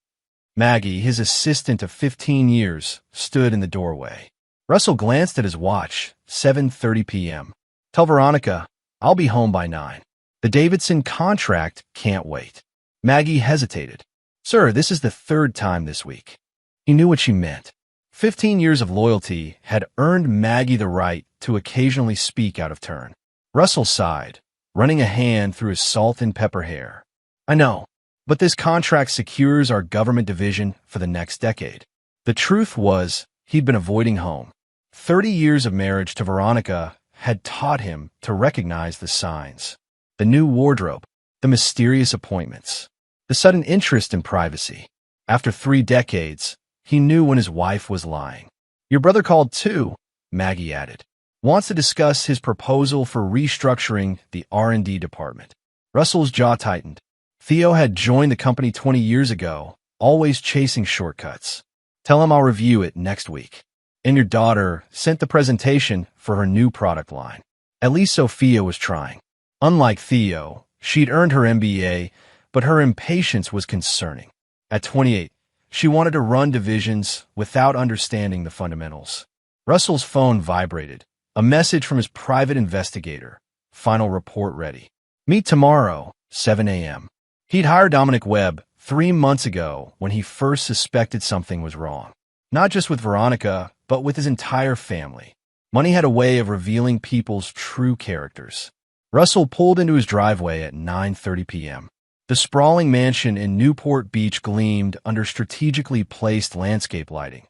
Maggie, his assistant of 15 years, stood in the doorway. Russell glanced at his watch, 7:30 p.m. Tell Veronica, I'll be home by 9. The Davidson contract can't wait. Maggie hesitated. Sir, this is the third time this week. He knew what she meant. 15 years of loyalty had earned Maggie the right to occasionally speak out of turn. Russell sighed, running a hand through his salt and pepper hair. I know, but this contract secures our government division for the next decade. The truth was, he'd been avoiding home. 30 years of marriage to Veronica had taught him to recognize the signs. The new wardrobe, the mysterious appointments, the sudden interest in privacy. After 3 decades, he knew when his wife was lying. Your brother called too, Maggie added. Wants to discuss his proposal for restructuring the R&D department. Russell's jaw tightened. Theo had joined the company 20 years ago, always chasing shortcuts. Tell him I'll review it next week. And your daughter sent the presentation for her new product line. At least Sophia was trying. Unlike Theo, she'd earned her MBA, but her impatience was concerning. At 28, she wanted to run divisions without understanding the fundamentals. Russell's phone vibrated. A message from his private investigator. Final report ready. Meet tomorrow, 7 a.m. He'd hired Dominic Webb 3 months ago when he first suspected something was wrong. Not just with Veronica, but with his entire family. Money had a way of revealing people's true characters. Russell pulled into his driveway at 9:30 p.m. The sprawling mansion in Newport Beach gleamed under strategically placed landscape lighting,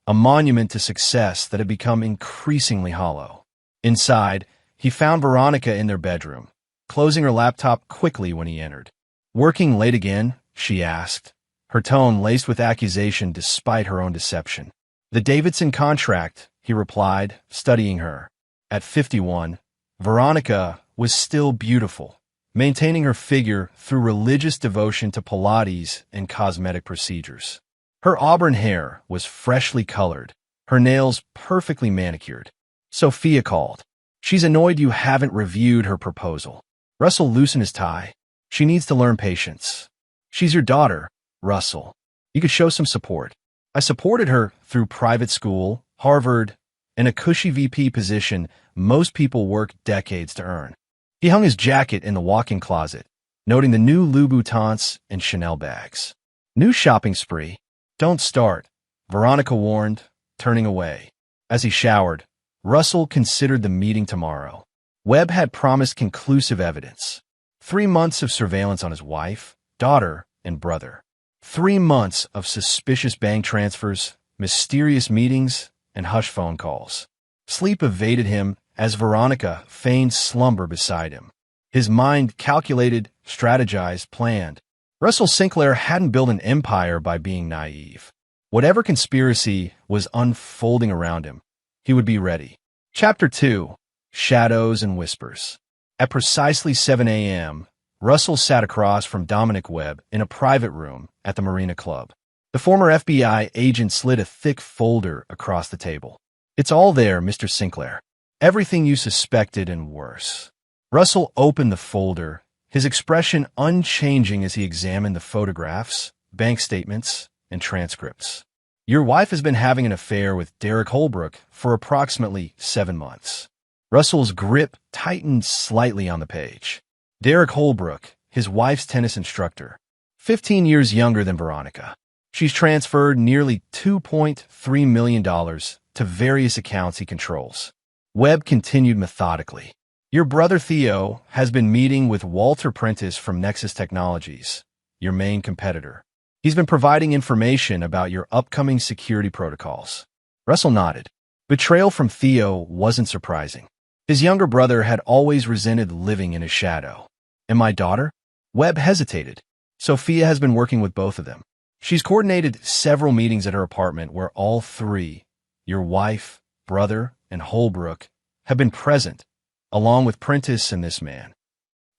a monument to success that had become increasingly hollow. Inside, he found Veronica in their bedroom, closing her laptop quickly when he entered. "Working late again?" she asked, her tone laced with accusation despite her own deception. "The Davidson contract," he replied, studying her. At 51, Veronica was still beautiful, maintaining her figure through religious devotion to Pilates and cosmetic procedures. Her auburn hair was freshly colored, her nails perfectly manicured. Sophia called. "She's annoyed you haven't reviewed her proposal." Russell loosened his tie. "She needs to learn patience." "She's your daughter, Russell. You could show some support." "I supported her through private school, Harvard, and a cushy VP position most people work decades to earn." He hung his jacket in the walk-in closet, noting the new Louboutins and Chanel bags. "New shopping spree." "Don't start," Veronica warned, turning away. As he showered, Russell considered the meeting tomorrow. Webb had promised conclusive evidence. 3 months of surveillance on his wife, daughter, and brother. 3 months of suspicious bank transfers, mysterious meetings, and hush phone calls. Sleep evaded him as Veronica feigned slumber beside him. His mind calculated, strategized, planned. Russell Sinclair hadn't built an empire by being naive. Whatever conspiracy was unfolding around him, he would be ready. Chapter 2. Shadows and Whispers. At precisely 7 a.m., Russell sat across from Dominic Webb in a private room at the Marina Club. The former FBI agent slid a thick folder across the table. "It's all there, Mr. Sinclair. Everything you suspected and worse." Russell opened the folder, his expression unchanging as he examined the photographs, bank statements, and transcripts. "Your wife has been having an affair with Derek Holbrook for approximately 7 months." Russell's grip tightened slightly on the page. Derek Holbrook, his wife's tennis instructor, 15 years younger than Veronica. She's transferred nearly $2.3 million to various accounts he controls. Webb continued methodically. "Your brother Theo has been meeting with Walter Prentice from Nexus Technologies, your main competitor. He's been providing information about your upcoming security protocols." Russell nodded. Betrayal from Theo wasn't surprising. His younger brother had always resented living in his shadow. "And my daughter?" Webb hesitated. "Sophia has been working with both of them. She's coordinated several meetings at her apartment where all three, your wife, brother, and Holbrook, have been present, along with Prentice and this man."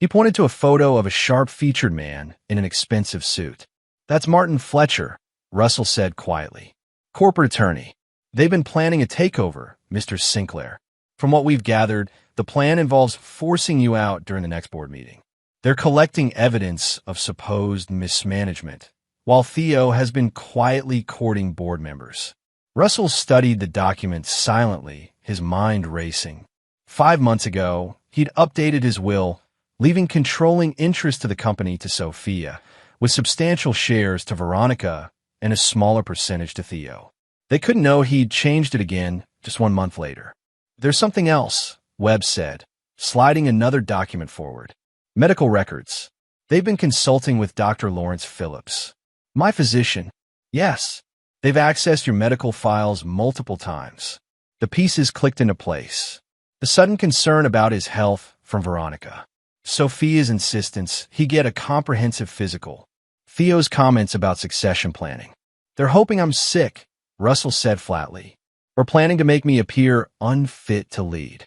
He pointed to a photo of a sharp-featured man in an expensive suit. "That's Martin Fletcher," Russell said quietly. "Corporate attorney. They've been planning a takeover, Mr. Sinclair. From what we've gathered, the plan involves forcing you out during the next board meeting. They're collecting evidence of supposed mismanagement, while Theo has been quietly courting board members." Russell studied the documents silently, his mind racing. 5 months ago, he'd updated his will, leaving controlling interest to the company to Sophia, with substantial shares to Veronica and a smaller percentage to Theo. They couldn't know he'd changed it again just 1 month later. "There's something else," Webb said, sliding another document forward. "Medical records. They've been consulting with Dr. Lawrence Phillips. My physician." "Yes. They've accessed your medical files multiple times." The pieces clicked into place. The sudden concern about his health from Veronica. Sophia's insistence he get a comprehensive physical. Theo's comments about succession planning. "They're hoping I'm sick," Russell said flatly, "or planning to make me appear unfit to lead."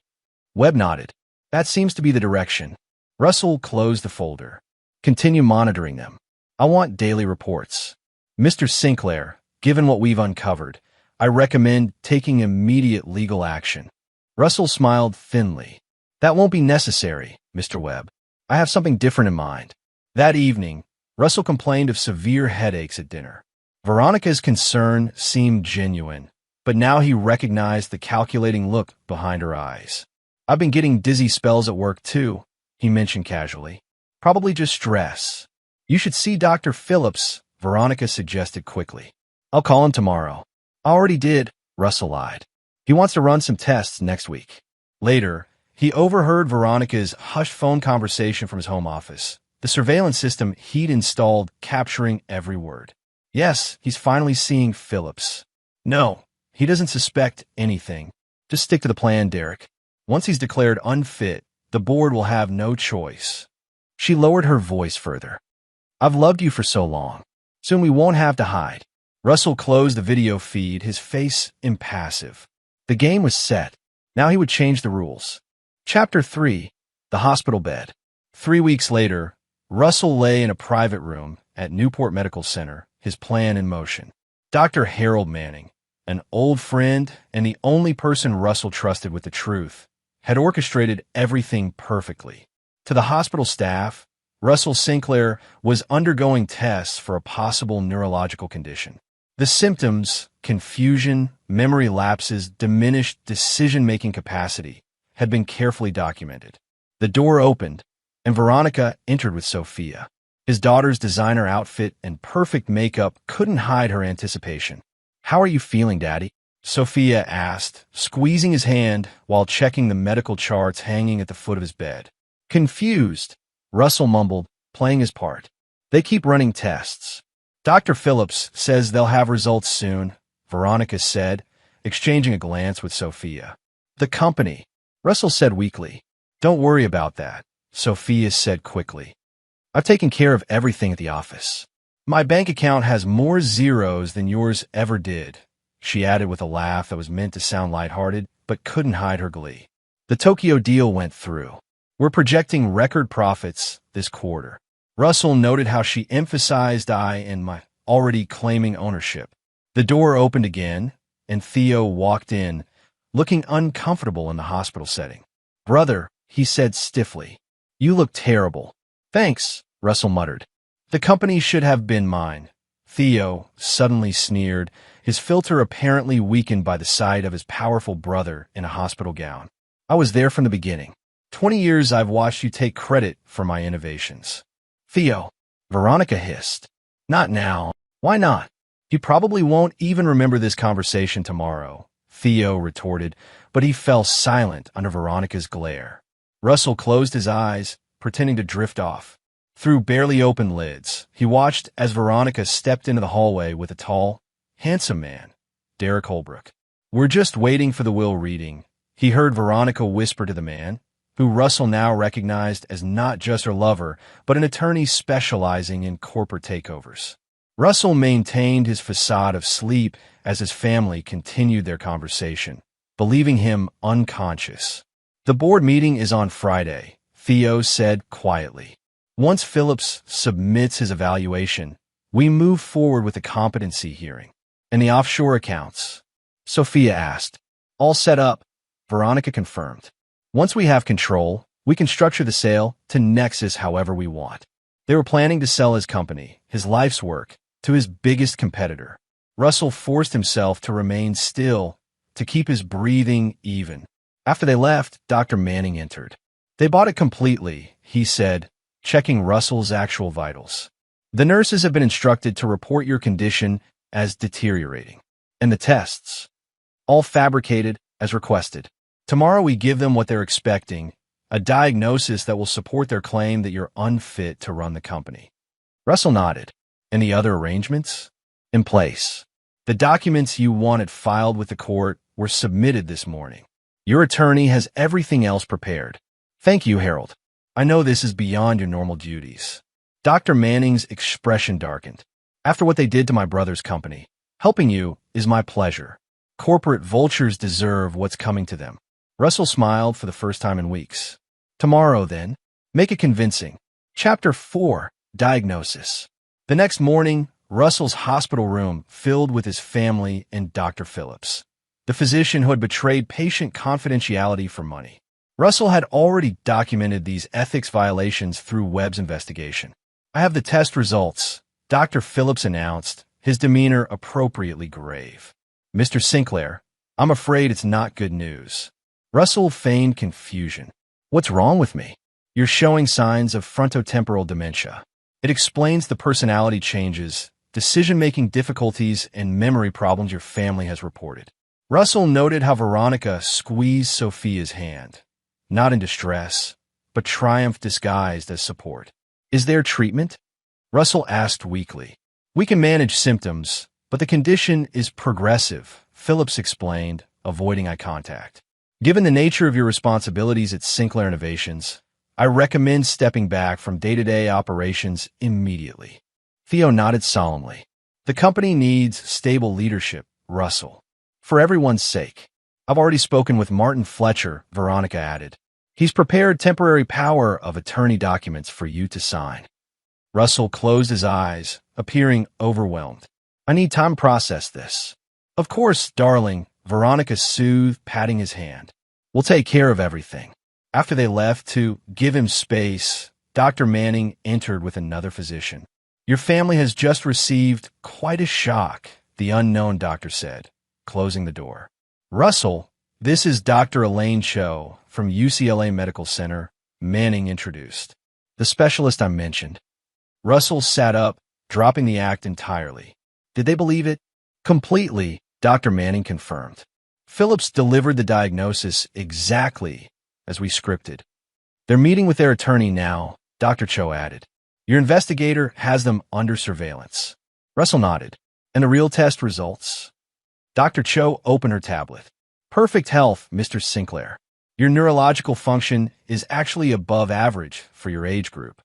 Webb nodded. "That seems to be the direction." Russell closed the folder. "Continue monitoring them. I want daily reports. Mr. Sinclair, given what we've uncovered, I recommend taking immediate legal action." Russell smiled thinly. "That won't be necessary, Mr. Webb. I have something different in mind." That evening, Russell complained of severe headaches at dinner. Veronica's concern seemed genuine, but now he recognized the calculating look behind her eyes. "I've been getting dizzy spells at work too," he mentioned casually. "Probably just stress." "You should see Dr. Phillips," Veronica suggested quickly. "I'll call him tomorrow." "I already did," Russell lied. "He wants to run some tests next week." Later, he overheard Veronica's hushed phone conversation from his home office, The surveillance system he'd installed capturing every word. Yes, he's finally seeing Phillips. No, he doesn't suspect anything. Just stick to the plan, Derek. Once he's declared unfit, the board will have no choice. She lowered her voice further. I've loved you for so long. Soon we won't have to hide. Russell closed the video feed, his face impassive. The game was set. Now he would change the rules. Chapter 3. The Hospital Bed. 3 weeks later, Russell lay in a private room at Newport Medical Center, his plan in motion. Dr. Harold Manning, an old friend and the only person Russell trusted with the truth, had orchestrated everything perfectly. To the hospital staff, Russell Sinclair was undergoing tests for a possible neurological condition. The symptoms, confusion, memory lapses, diminished decision-making capacity, had been carefully documented. The door opened, and Veronica entered with Sophia. His daughter's designer outfit and perfect makeup couldn't hide her anticipation. "How are you feeling, Daddy?" Sophia asked, squeezing his hand while checking the medical charts hanging at the foot of his bed. Confused, Russell mumbled, playing his part. "They keep running tests. Dr. Phillips says they'll have results soon," Veronica said, exchanging a glance with Sophia. "The company," Russell said weakly. "Don't worry about that," Sophia said quickly. "I've taken care of everything at the office. My bank account has more zeros than yours ever did," she added with a laugh that was meant to sound lighthearted, but couldn't hide her glee. "The Tokyo deal went through. We're projecting record profits this quarter." Russell noted how she emphasized I and my already claiming ownership. The door opened again, and Theo walked in, looking uncomfortable in the hospital setting. "Brother," he said stiffly, "you look terrible." "Thanks," Russell muttered. "The company should have been mine." Theo suddenly sneered, his filter apparently weakened by the sight of his powerful brother in a hospital gown. "I was there from the beginning. 20 years I've watched you take credit for my innovations." "Theo," Veronica hissed. "Not now." "Why not? You probably won't even remember this conversation tomorrow," Theo retorted, but he fell silent under Veronica's glare. Russell closed his eyes, pretending to drift off. Through barely open lids, he watched as Veronica stepped into the hallway with a tall, handsome man, Derek Holbrook. "We're just waiting for the will reading," he heard Veronica whisper to the man, who Russell now recognized as not just her lover, but an attorney specializing in corporate takeovers. Russell maintained his facade of sleep as his family continued their conversation, believing him unconscious. "The board meeting is on Friday," Theo said quietly. "Once Phillips submits his evaluation, we move forward with the competency hearing." "And the offshore accounts?" Sophia asked. "All set up," Veronica confirmed. "Once we have control, we can structure the sale to Nexus however we want." They were planning to sell his company, his life's work, to his biggest competitor. Russell forced himself to remain still, to keep his breathing even. After they left, Dr. Manning entered. "They bought it completely," he said, checking Russell's actual vitals. "The nurses have been instructed to report your condition as deteriorating. And the tests, all fabricated as requested. Tomorrow we give them what they're expecting, a diagnosis that will support their claim that you're unfit to run the company." Russell nodded. "And the other arrangements?" "In place. The documents you wanted filed with the court were submitted this morning. Your attorney has everything else prepared." "Thank you, Harold. I know this is beyond your normal duties." Dr. Manning's expression darkened. "After what they did to my brother's company, helping you is my pleasure. Corporate vultures deserve what's coming to them." Russell smiled for the first time in weeks. "Tomorrow, then. Make it convincing." Chapter 4. Diagnosis. The next morning, Russell's hospital room filled with his family and Dr. Phillips, the physician who had betrayed patient confidentiality for money. Russell had already documented these ethics violations through Webb's investigation. "I have the test results," Dr. Phillips announced, his demeanor appropriately grave. "Mr. Sinclair, I'm afraid it's not good news." Russell feigned confusion. "What's wrong with me?" "You're showing signs of frontotemporal dementia. It explains the personality changes, decision-making difficulties, and memory problems your family has reported." Russell noted how Veronica squeezed Sophia's hand, not in distress, but triumph disguised as support. Is there treatment? Russell asked weakly. We can manage symptoms, but the condition is progressive, Phillips explained, avoiding eye contact. Given the nature of your responsibilities at Sinclair Innovations, I recommend stepping back from day-to-day operations immediately. Theo nodded solemnly. The company needs stable leadership, Russell. For everyone's sake. I've already spoken with Martin Fletcher, Veronica added. He's prepared temporary power of attorney documents for you to sign. Russell closed his eyes, appearing overwhelmed. I need time to process this. Of course, darling, Veronica soothed, patting his hand. We'll take care of everything. After they left to give him space, Dr. Manning entered with another physician. Your family has just received quite a shock, the unknown doctor said, closing the door. Russell, this is Dr. Elaine Cho from UCLA Medical Center, Manning introduced. The specialist I mentioned. Russell sat up, dropping the act entirely. Did they believe it? Completely, Dr. Manning confirmed. Phillips delivered the diagnosis exactly as we scripted. They're meeting with their attorney now, Dr. Cho added. Your investigator has them under surveillance. Russell nodded. And the real test results? Dr. Cho opened her tablet. Perfect health, Mr. Sinclair. Your neurological function is actually above average for your age group.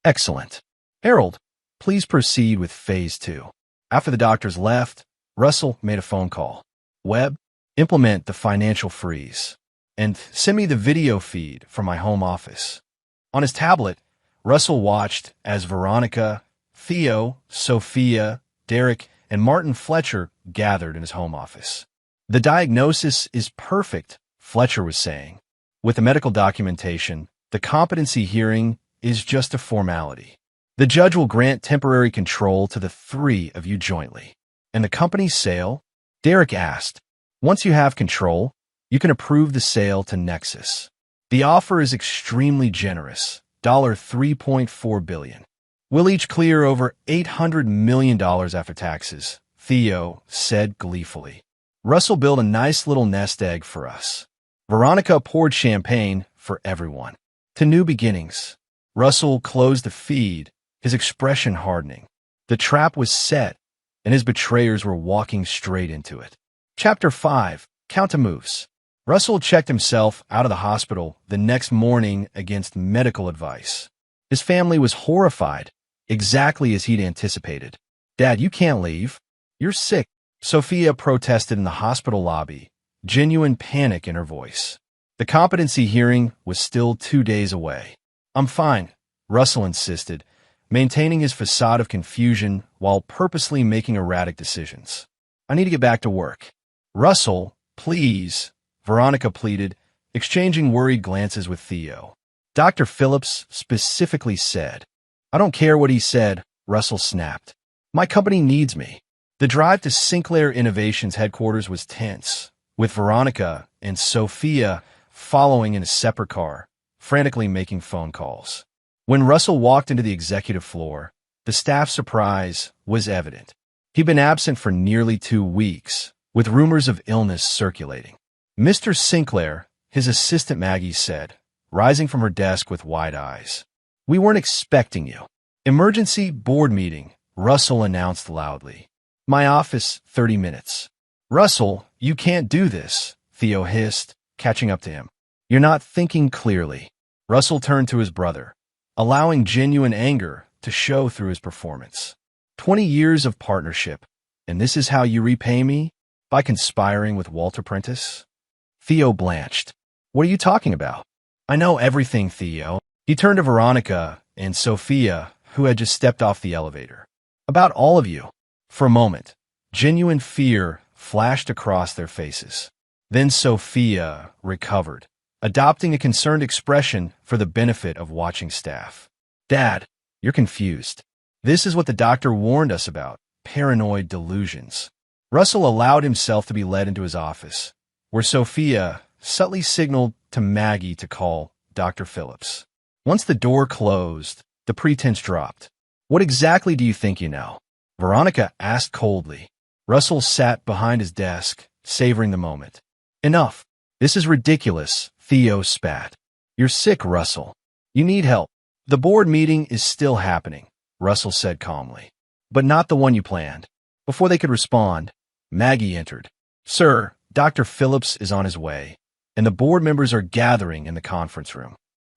Excellent. Harold, please proceed with Phase 2. After the doctors left, Russell made a phone call. Webb, implement the financial freeze. And send me the video feed from my home office. On his tablet, Russell watched as Veronica, Theo, Sophia, Derek, and Martin Fletcher gathered in his home office. The diagnosis is perfect, Fletcher was saying. With the medical documentation, the competency hearing is just a formality. The judge will grant temporary control to the three of you jointly. And the company's sale? Derek asked. Once you have control, you can approve the sale to Nexus. The offer is extremely generous, $3.4 billion. We'll each clear over $800 million after taxes, Theo said gleefully. Russell built a nice little nest egg for us. Veronica poured champagne for everyone. To new beginnings. Russell closed the feed, his expression hardening. The trap was set, and his betrayers were walking straight into it. Chapter 5. Count to moves. Russell checked himself out of the hospital the next morning against medical advice. His family was horrified, exactly as he'd anticipated. Dad, you can't leave. You're sick. Sophia protested in the hospital lobby, genuine panic in her voice. The competency hearing was still 2 days away. I'm fine, Russell insisted, maintaining his facade of confusion while purposely making erratic decisions. I need to get back to work. Russell, please, Veronica pleaded, exchanging worried glances with Theo. Dr. Phillips specifically said. I don't care what he said, Russell snapped. My company needs me. The drive to Sinclair Innovations headquarters was tense, with Veronica and Sophia following in a separate car, frantically making phone calls. When Russell walked into the executive floor, the staff's surprise was evident. He'd been absent for nearly 2 weeks, with rumors of illness circulating. Mr. Sinclair, his assistant Maggie said, rising from her desk with wide eyes. We weren't expecting you. Emergency board meeting, Russell announced loudly. My office, 30 minutes. Russell, you can't do this, Theo hissed, catching up to him. You're not thinking clearly. Russell turned to his brother, allowing genuine anger to show through his performance. 20 years of partnership, and this is how you repay me? By conspiring with Walter Prentice? Theo blanched. What are you talking about? I know everything, Theo. He turned to Veronica and Sophia, who had just stepped off the elevator. About all of you. For a moment, genuine fear flashed across their faces. Then Sophia recovered, adopting a concerned expression for the benefit of watching staff. Dad, you're confused. This is what the doctor warned us about, paranoid delusions. Russell allowed himself to be led into his office, where Sophia subtly signaled to Maggie to call Dr. Phillips. Once the door closed, the pretense dropped. What exactly do you think you know? Veronica asked coldly. Russell sat behind his desk, savoring the moment. Enough. This is ridiculous, Theo spat. You're sick, Russell. You need help. The board meeting is still happening, Russell said calmly. But not the one you planned. Before they could respond, Maggie entered. Sir, Dr. Phillips is on his way, and the board members are gathering in the conference room.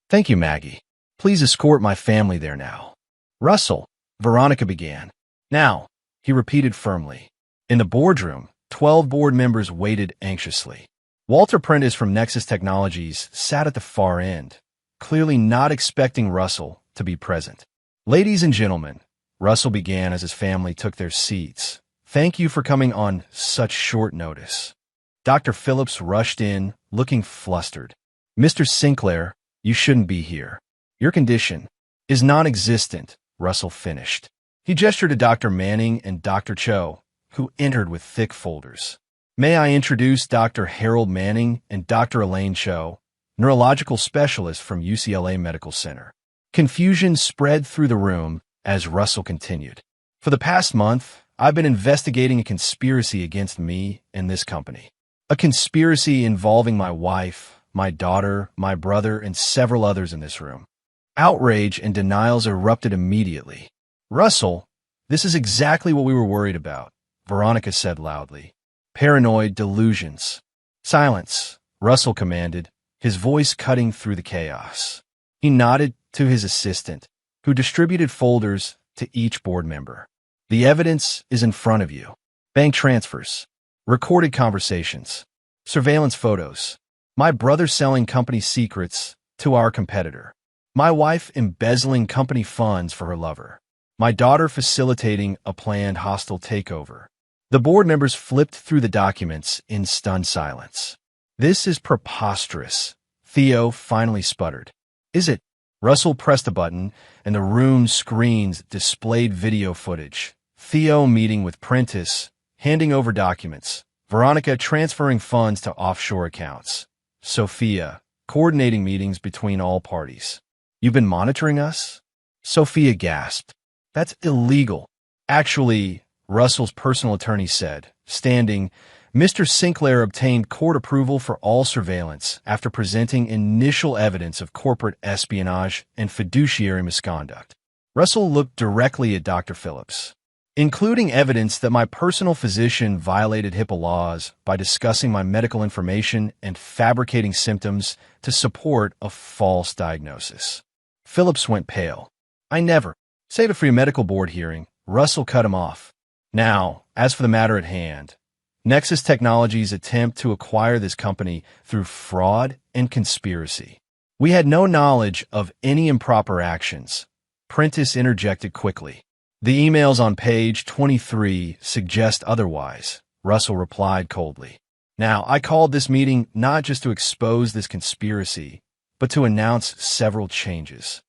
Thank you, Maggie. Please escort my family there now. Russell, Veronica began. Now, he repeated firmly. In the boardroom, 12 board members waited anxiously. Walter Prentice from Nexus Technologies sat at the far end, clearly not expecting Russell to be present. Ladies and gentlemen, Russell began as his family took their seats. Thank you for coming on such short notice. Dr. Phillips rushed in, looking flustered. Mr. Sinclair, you shouldn't be here. Your condition is non-existent, Russell finished. He gestured to Dr. Manning and Dr. Cho, who entered with thick folders. May I introduce Dr. Harold Manning and Dr. Elaine Cho, neurological specialists from UCLA Medical Center. Confusion spread through the room as Russell continued. For the past month, I've been investigating a conspiracy against me and this company. A conspiracy involving my wife, my daughter, my brother, and several others in this room. Outrage and denials erupted immediately. Russell, this is exactly what we were worried about, Veronica said loudly. Paranoid delusions. Silence, Russell commanded, his voice cutting through the chaos. He nodded to his assistant, who distributed folders to each board member. The evidence is in front of you. Bank transfers, recorded conversations, surveillance photos, my brother selling company secrets to our competitor, my wife embezzling company funds for her lover, my daughter facilitating a planned hostile takeover. The board members flipped through the documents in stunned silence. This is preposterous, Theo finally sputtered. Is it? Russell pressed a button, and the room's screens displayed video footage. Theo meeting with Prentice, handing over documents. Veronica transferring funds to offshore accounts. Sophia, coordinating meetings between all parties. You've been monitoring us? Sophia gasped. That's illegal. Actually, Russell's personal attorney said, standing, Mr. Sinclair obtained court approval for all surveillance after presenting initial evidence of corporate espionage and fiduciary misconduct. Russell looked directly at Dr. Phillips, including evidence that my personal physician violated HIPAA laws by discussing my medical information and fabricating symptoms to support a false diagnosis. Phillips went pale. I never. Save it for your medical board hearing. Russell cut him off. Now, as for the matter at hand, Nexus Technologies' attempt to acquire this company through fraud and conspiracy. We had no knowledge of any improper actions. Prentice interjected quickly. The emails on page 23 suggest otherwise, Russell replied coldly. Now, I called this meeting not just to expose this conspiracy, but to announce several changes.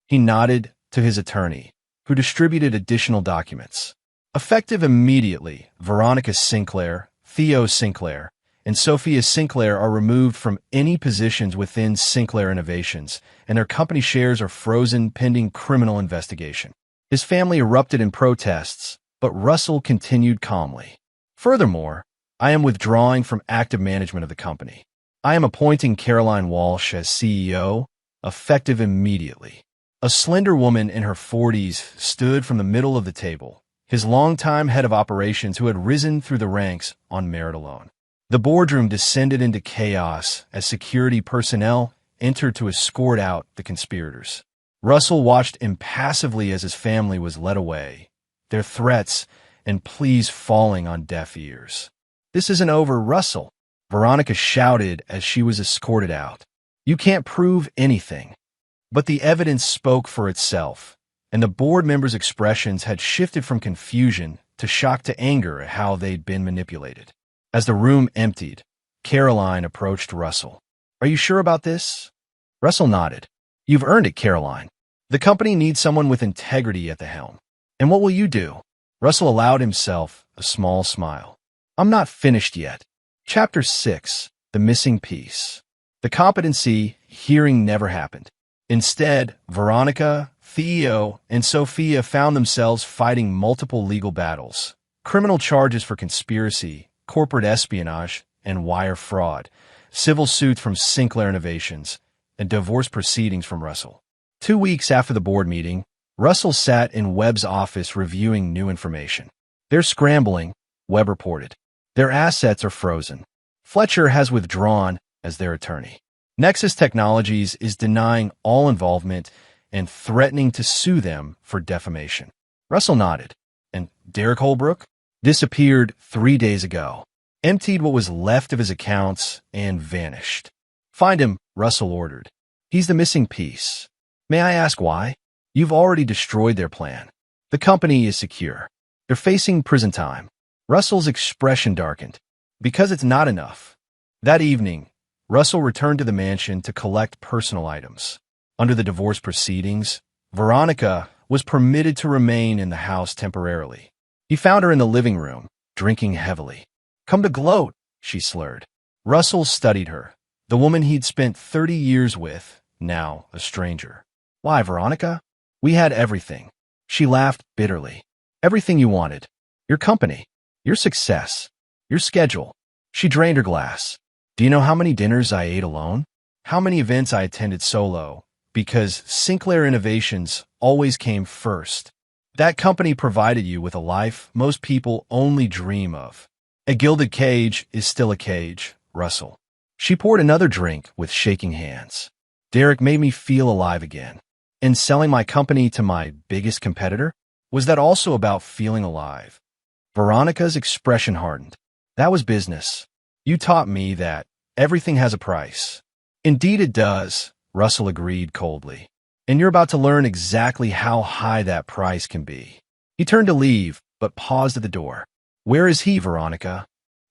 He nodded to his attorney, who distributed additional documents. Effective immediately, Veronica Sinclair, Theo Sinclair, and Sophia Sinclair are removed from any positions within Sinclair Innovations, and their company shares are frozen pending criminal investigation. His family erupted in protests, but Russell continued calmly. Furthermore, I am withdrawing from active management of the company. I am appointing Caroline Walsh as CEO, effective immediately. A slender woman in her 40s stood from the middle of the table, his longtime head of operations who had risen through the ranks on merit alone. The boardroom descended into chaos as security personnel entered to escort out the conspirators. Russell watched impassively as his family was led away, their threats and pleas falling on deaf ears. This isn't over, Russell, Veronica shouted as she was escorted out. You can't prove anything. But the evidence spoke for itself, and the board members' expressions had shifted from confusion to shock to anger at how they'd been manipulated. As the room emptied, Caroline approached Russell. Are you sure about this? Russell nodded. You've earned it, Caroline. The company needs someone with integrity at the helm. And what will you do? Russell allowed himself a small smile. I'm not finished yet. Chapter 6, The Missing Piece. The competency hearing never happened. Instead, Veronica, Theo, and Sophia found themselves fighting multiple legal battles, criminal charges for conspiracy, corporate espionage, and wire fraud, civil suits from Sinclair Innovations, and divorce proceedings from Russell. 2 weeks after the board meeting, Russell sat in Webb's office reviewing new information. "They're scrambling," Webb reported. "Their assets are frozen. Fletcher has withdrawn as their attorney. Nexus Technologies is denying all involvement and threatening to sue them for defamation." Russell nodded. "And Derek Holbrook? Disappeared 3 days ago. Emptied what was left of his accounts and vanished." "Find him," Russell ordered. "He's the missing piece." "May I ask why?" "You've already destroyed their plan. The company is secure. They're facing prison time." Russell's expression darkened. "Because it's not enough." That evening, Russell returned to the mansion to collect personal items. Under the divorce proceedings, Veronica was permitted to remain in the house temporarily. He found her in the living room, drinking heavily. "Come to gloat," she slurred. Russell studied her, the woman he'd spent 30 years with, now a stranger. "Why, Veronica?" "We had everything." She laughed bitterly. "Everything you wanted. Your company, your success, your schedule." She drained her glass. "Do you know how many dinners I ate alone? How many events I attended solo? Because Sinclair Innovations always came first. That company provided you with a life most people only dream of. A gilded cage is still a cage, Russell." She poured another drink with shaking hands. "Derek made me feel alive again. And selling my company to my biggest competitor? Was that also about feeling alive?" Veronica's expression hardened. "That was business. You taught me that everything has a price." "Indeed it does," Russell agreed coldly. "And you're about to learn exactly how high that price can be." He turned to leave, but paused at the door. "Where is he, Veronica?"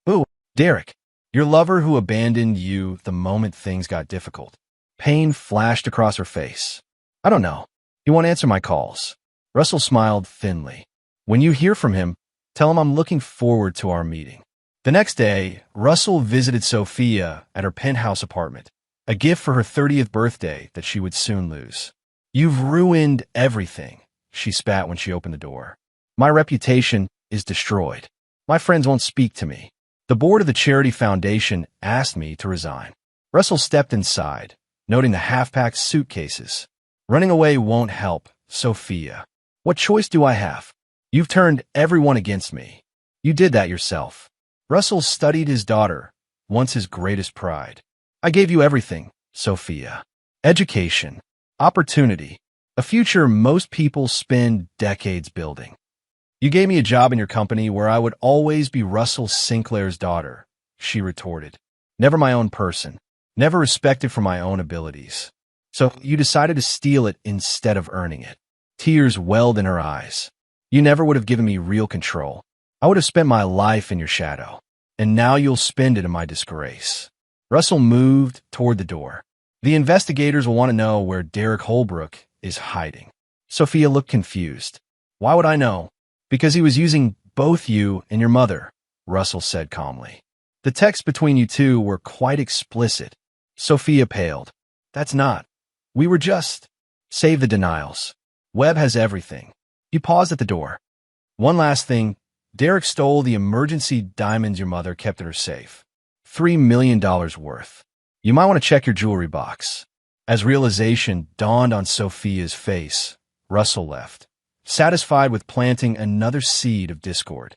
"Who?" "Derek. Your lover who abandoned you the moment things got difficult." Pain flashed across her face. "I don't know. He won't answer my calls." Russell smiled thinly. "When you hear from him, tell him I'm looking forward to our meeting." The next day, Russell visited Sophia at her penthouse apartment, a gift for her 30th birthday that she would soon lose. "You've ruined everything," she spat when she opened the door. "My reputation is destroyed. My friends won't speak to me. The board of the charity foundation asked me to resign." Russell stepped inside, noting the half-packed suitcases. "Running away won't help, Sophia. What choice do I have? You've turned everyone against me. You did that yourself." Russell studied his daughter, once his greatest pride. "I gave you everything, Sophia. Education, opportunity, a future most people spend decades building. You gave me a job in your company where I would always be Russell Sinclair's daughter," she retorted. "Never my own person, never respected for my own abilities. So you decided to steal it instead of earning it." Tears welled in her eyes. "You never would have given me real control. I would have spent my life in your shadow. And now you'll spend it in my disgrace." Russell moved toward the door. "The investigators will want to know where Derek Holbrook is hiding." Sophia looked confused. "Why would I know?" "Because he was using both you and your mother," Russell said calmly. "The texts between you two were quite explicit." Sophia paled. "That's not. We were just—" "Save the denials. Webb has everything." He paused at the door. "One last thing. Derek stole the emergency diamonds your mother kept in her safe. $3 million worth. You might want to check your jewelry box." As realization dawned on Sophia's face, Russell left, satisfied with planting another seed of discord.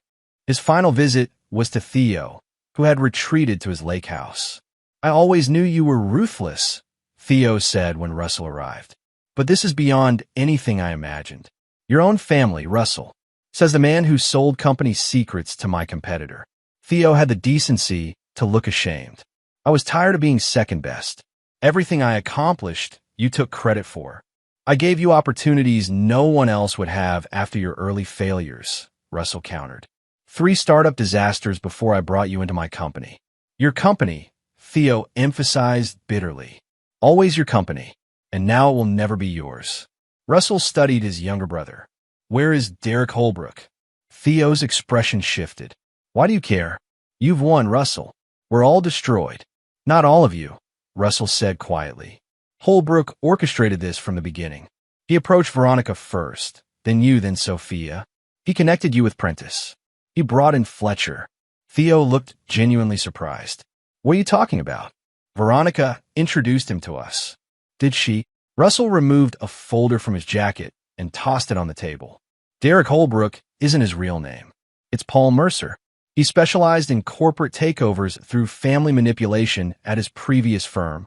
His final visit was to Theo, who had retreated to his lake house. "I always knew you were ruthless," Theo said when Russell arrived. "But this is beyond anything I imagined. Your own family, Russell, says the man who sold company secrets to my competitor." Theo had the decency to look ashamed. "I was tired of being second best. Everything I accomplished, you took credit for. I gave you opportunities no one else would have after your early failures," Russell countered. 3 startup disasters before I brought you into my company." "Your company," Theo emphasized bitterly. "Always your company, and now it will never be yours." Russell studied his younger brother. "Where is Derek Holbrook?" Theo's expression shifted. "Why do you care? You've won, Russell. We're all destroyed." "Not all of you," Russell said quietly. "Holbrook orchestrated this from the beginning. He approached Veronica first, then you, then Sophia. He connected you with Prentice. He brought in Fletcher." Theo looked genuinely surprised. "What are you talking about?" "Veronica introduced him to us." "Did she?" Russell removed a folder from his jacket and tossed it on the table. Derek Holbrook isn't his real name. It's Paul Mercer. He specialized in corporate takeovers through family manipulation at his previous firm,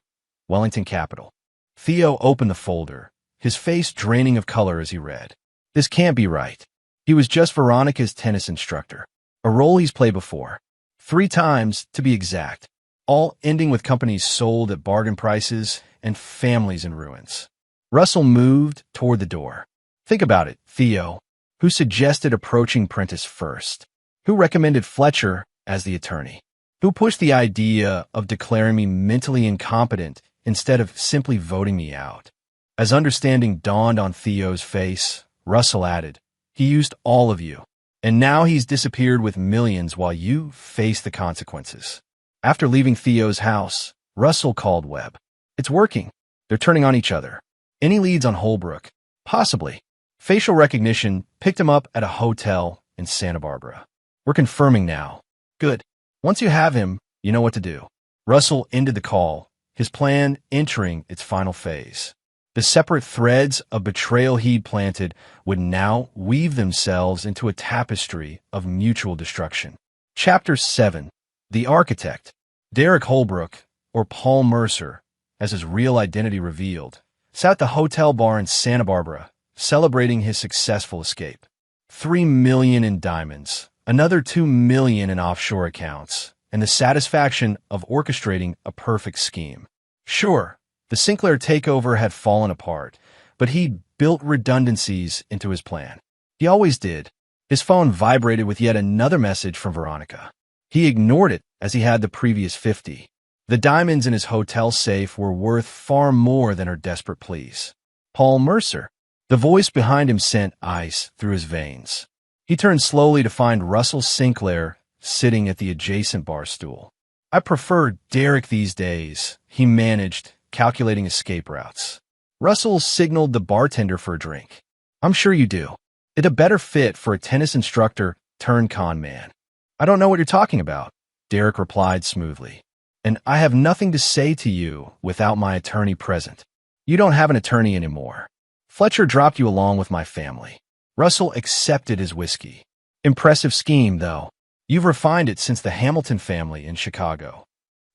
Wellington Capital. Theo opened the folder, his face draining of color as he read. This can't be right. He was just Veronica's tennis instructor, a role he's played before. 3 times, to be exact, all ending with companies sold at bargain prices and families in ruins. Russell moved toward the door. Think about it, Theo. Who suggested approaching Prentice first? Who recommended Fletcher as the attorney? Who pushed the idea of declaring me mentally incompetent instead of simply voting me out? As understanding dawned on Theo's face, Russell added, he used all of you, and now he's disappeared with millions while you face the consequences. After leaving Theo's house, Russell called Webb. It's working. They're turning on each other. Any leads on Holbrook? Possibly. Facial recognition picked him up at a hotel in Santa Barbara. We're confirming now. Good. Once you have him, you know what to do. Russell ended the call, his plan entering its final phase. The separate threads of betrayal he'd planted would now weave themselves into a tapestry of mutual destruction. Chapter 7. The Architect. Derek Holbrook, or Paul Mercer, as his real identity revealed, sat at the hotel bar in Santa Barbara, celebrating his successful escape. $3 million in diamonds, another $2 million in offshore accounts, and the satisfaction of orchestrating a perfect scheme. Sure, the Sinclair takeover had fallen apart, but he'd built redundancies into his plan. He always did. His phone vibrated with yet another message from Veronica. He ignored it as he had the previous 50. The diamonds in his hotel safe were worth far more than her desperate pleas. Paul Mercer. The voice behind him sent ice through his veins. He turned slowly to find Russell Sinclair sitting at the adjacent bar stool. I prefer Derek these days, he managed, calculating escape routes. Russell signaled the bartender for a drink. I'm sure you do. It's a better fit for a tennis instructor turned con man. I don't know what you're talking about, Derek replied smoothly. And I have nothing to say to you without my attorney present. You don't have an attorney anymore. Fletcher dropped you along with my family. Russell accepted his whiskey. Impressive scheme, though. You've refined it since the Hamilton family in Chicago.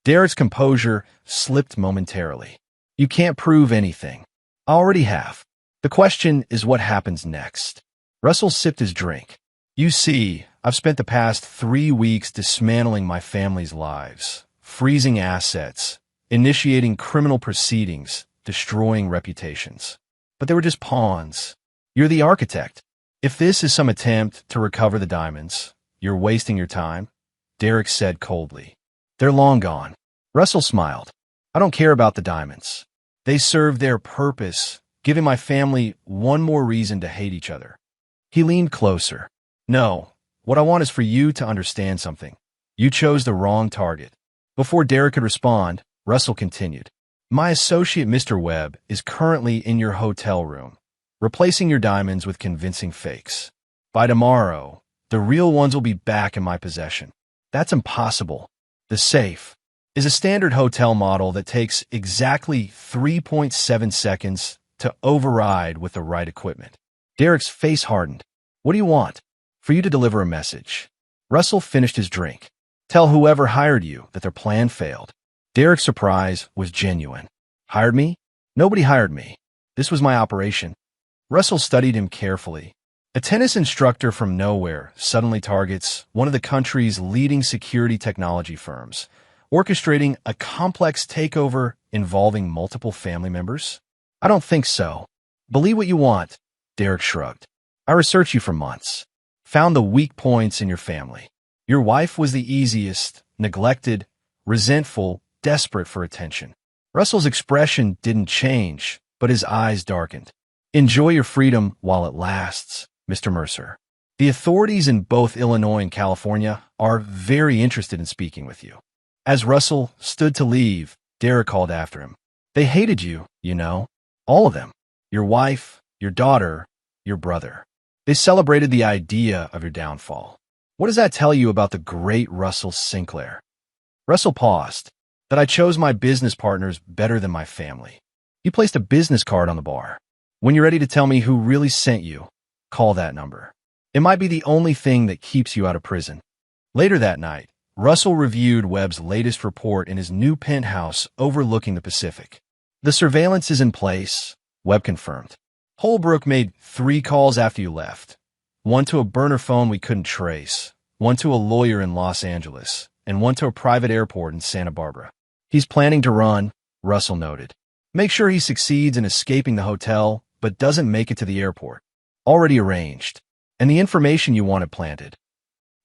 Derek's composure slipped momentarily. You can't prove anything. I already have. The question is what happens next. Russell sipped his drink. You see, I've spent the past 3 weeks dismantling my family's lives, freezing assets, initiating criminal proceedings, destroying reputations. But they were just pawns. You're the architect. If this is some attempt to recover the diamonds, you're wasting your time, Derek said coldly. They're long gone. Russell smiled. I don't care about the diamonds. They serve their purpose, giving my family one more reason to hate each other. He leaned closer. No, what I want is for you to understand something. You chose the wrong target. Before Derek could respond, Russell continued. My associate, Mr. Webb, is currently in your hotel room, replacing your diamonds with convincing fakes. By tomorrow, the real ones will be back in my possession. That's impossible. The safe is a standard hotel model that takes exactly 3.7 seconds to override with the right equipment. Derek's face hardened. What do you want? For you to deliver a message. Russell finished his drink. Tell whoever hired you that their plan failed. Derek's surprise was genuine. Hired me? Nobody hired me. This was my operation. Russell studied him carefully. A tennis instructor from nowhere suddenly targets one of the country's leading security technology firms, orchestrating a complex takeover involving multiple family members? I don't think so. Believe what you want, Derek shrugged. I researched you for months. Found the weak points in your family. Your wife was the easiest, neglected, resentful, desperate for attention. Russell's expression didn't change, but his eyes darkened. Enjoy your freedom while it lasts, Mr. Mercer. The authorities in both Illinois and California are very interested in speaking with you. As Russell stood to leave, Derek called after him. They hated you, you know. All of them. Your wife, your daughter, your brother. They celebrated the idea of your downfall. What does that tell you about the great Russell Sinclair? Russell paused. That I chose my business partners better than my family. You placed a business card on the bar. When you're ready to tell me who really sent you, call that number. It might be the only thing that keeps you out of prison. Later that night, Russell reviewed Webb's latest report in his new penthouse overlooking the Pacific. The surveillance is in place, Webb confirmed. Holbrook made 3 calls after you left. 1 to a burner phone we couldn't trace, 1 to a lawyer in Los Angeles, and 1 to a private airport in Santa Barbara. He's planning to run, Russell noted. Make sure he succeeds in escaping the hotel, but doesn't make it to the airport. Already arranged. And the information you wanted planted.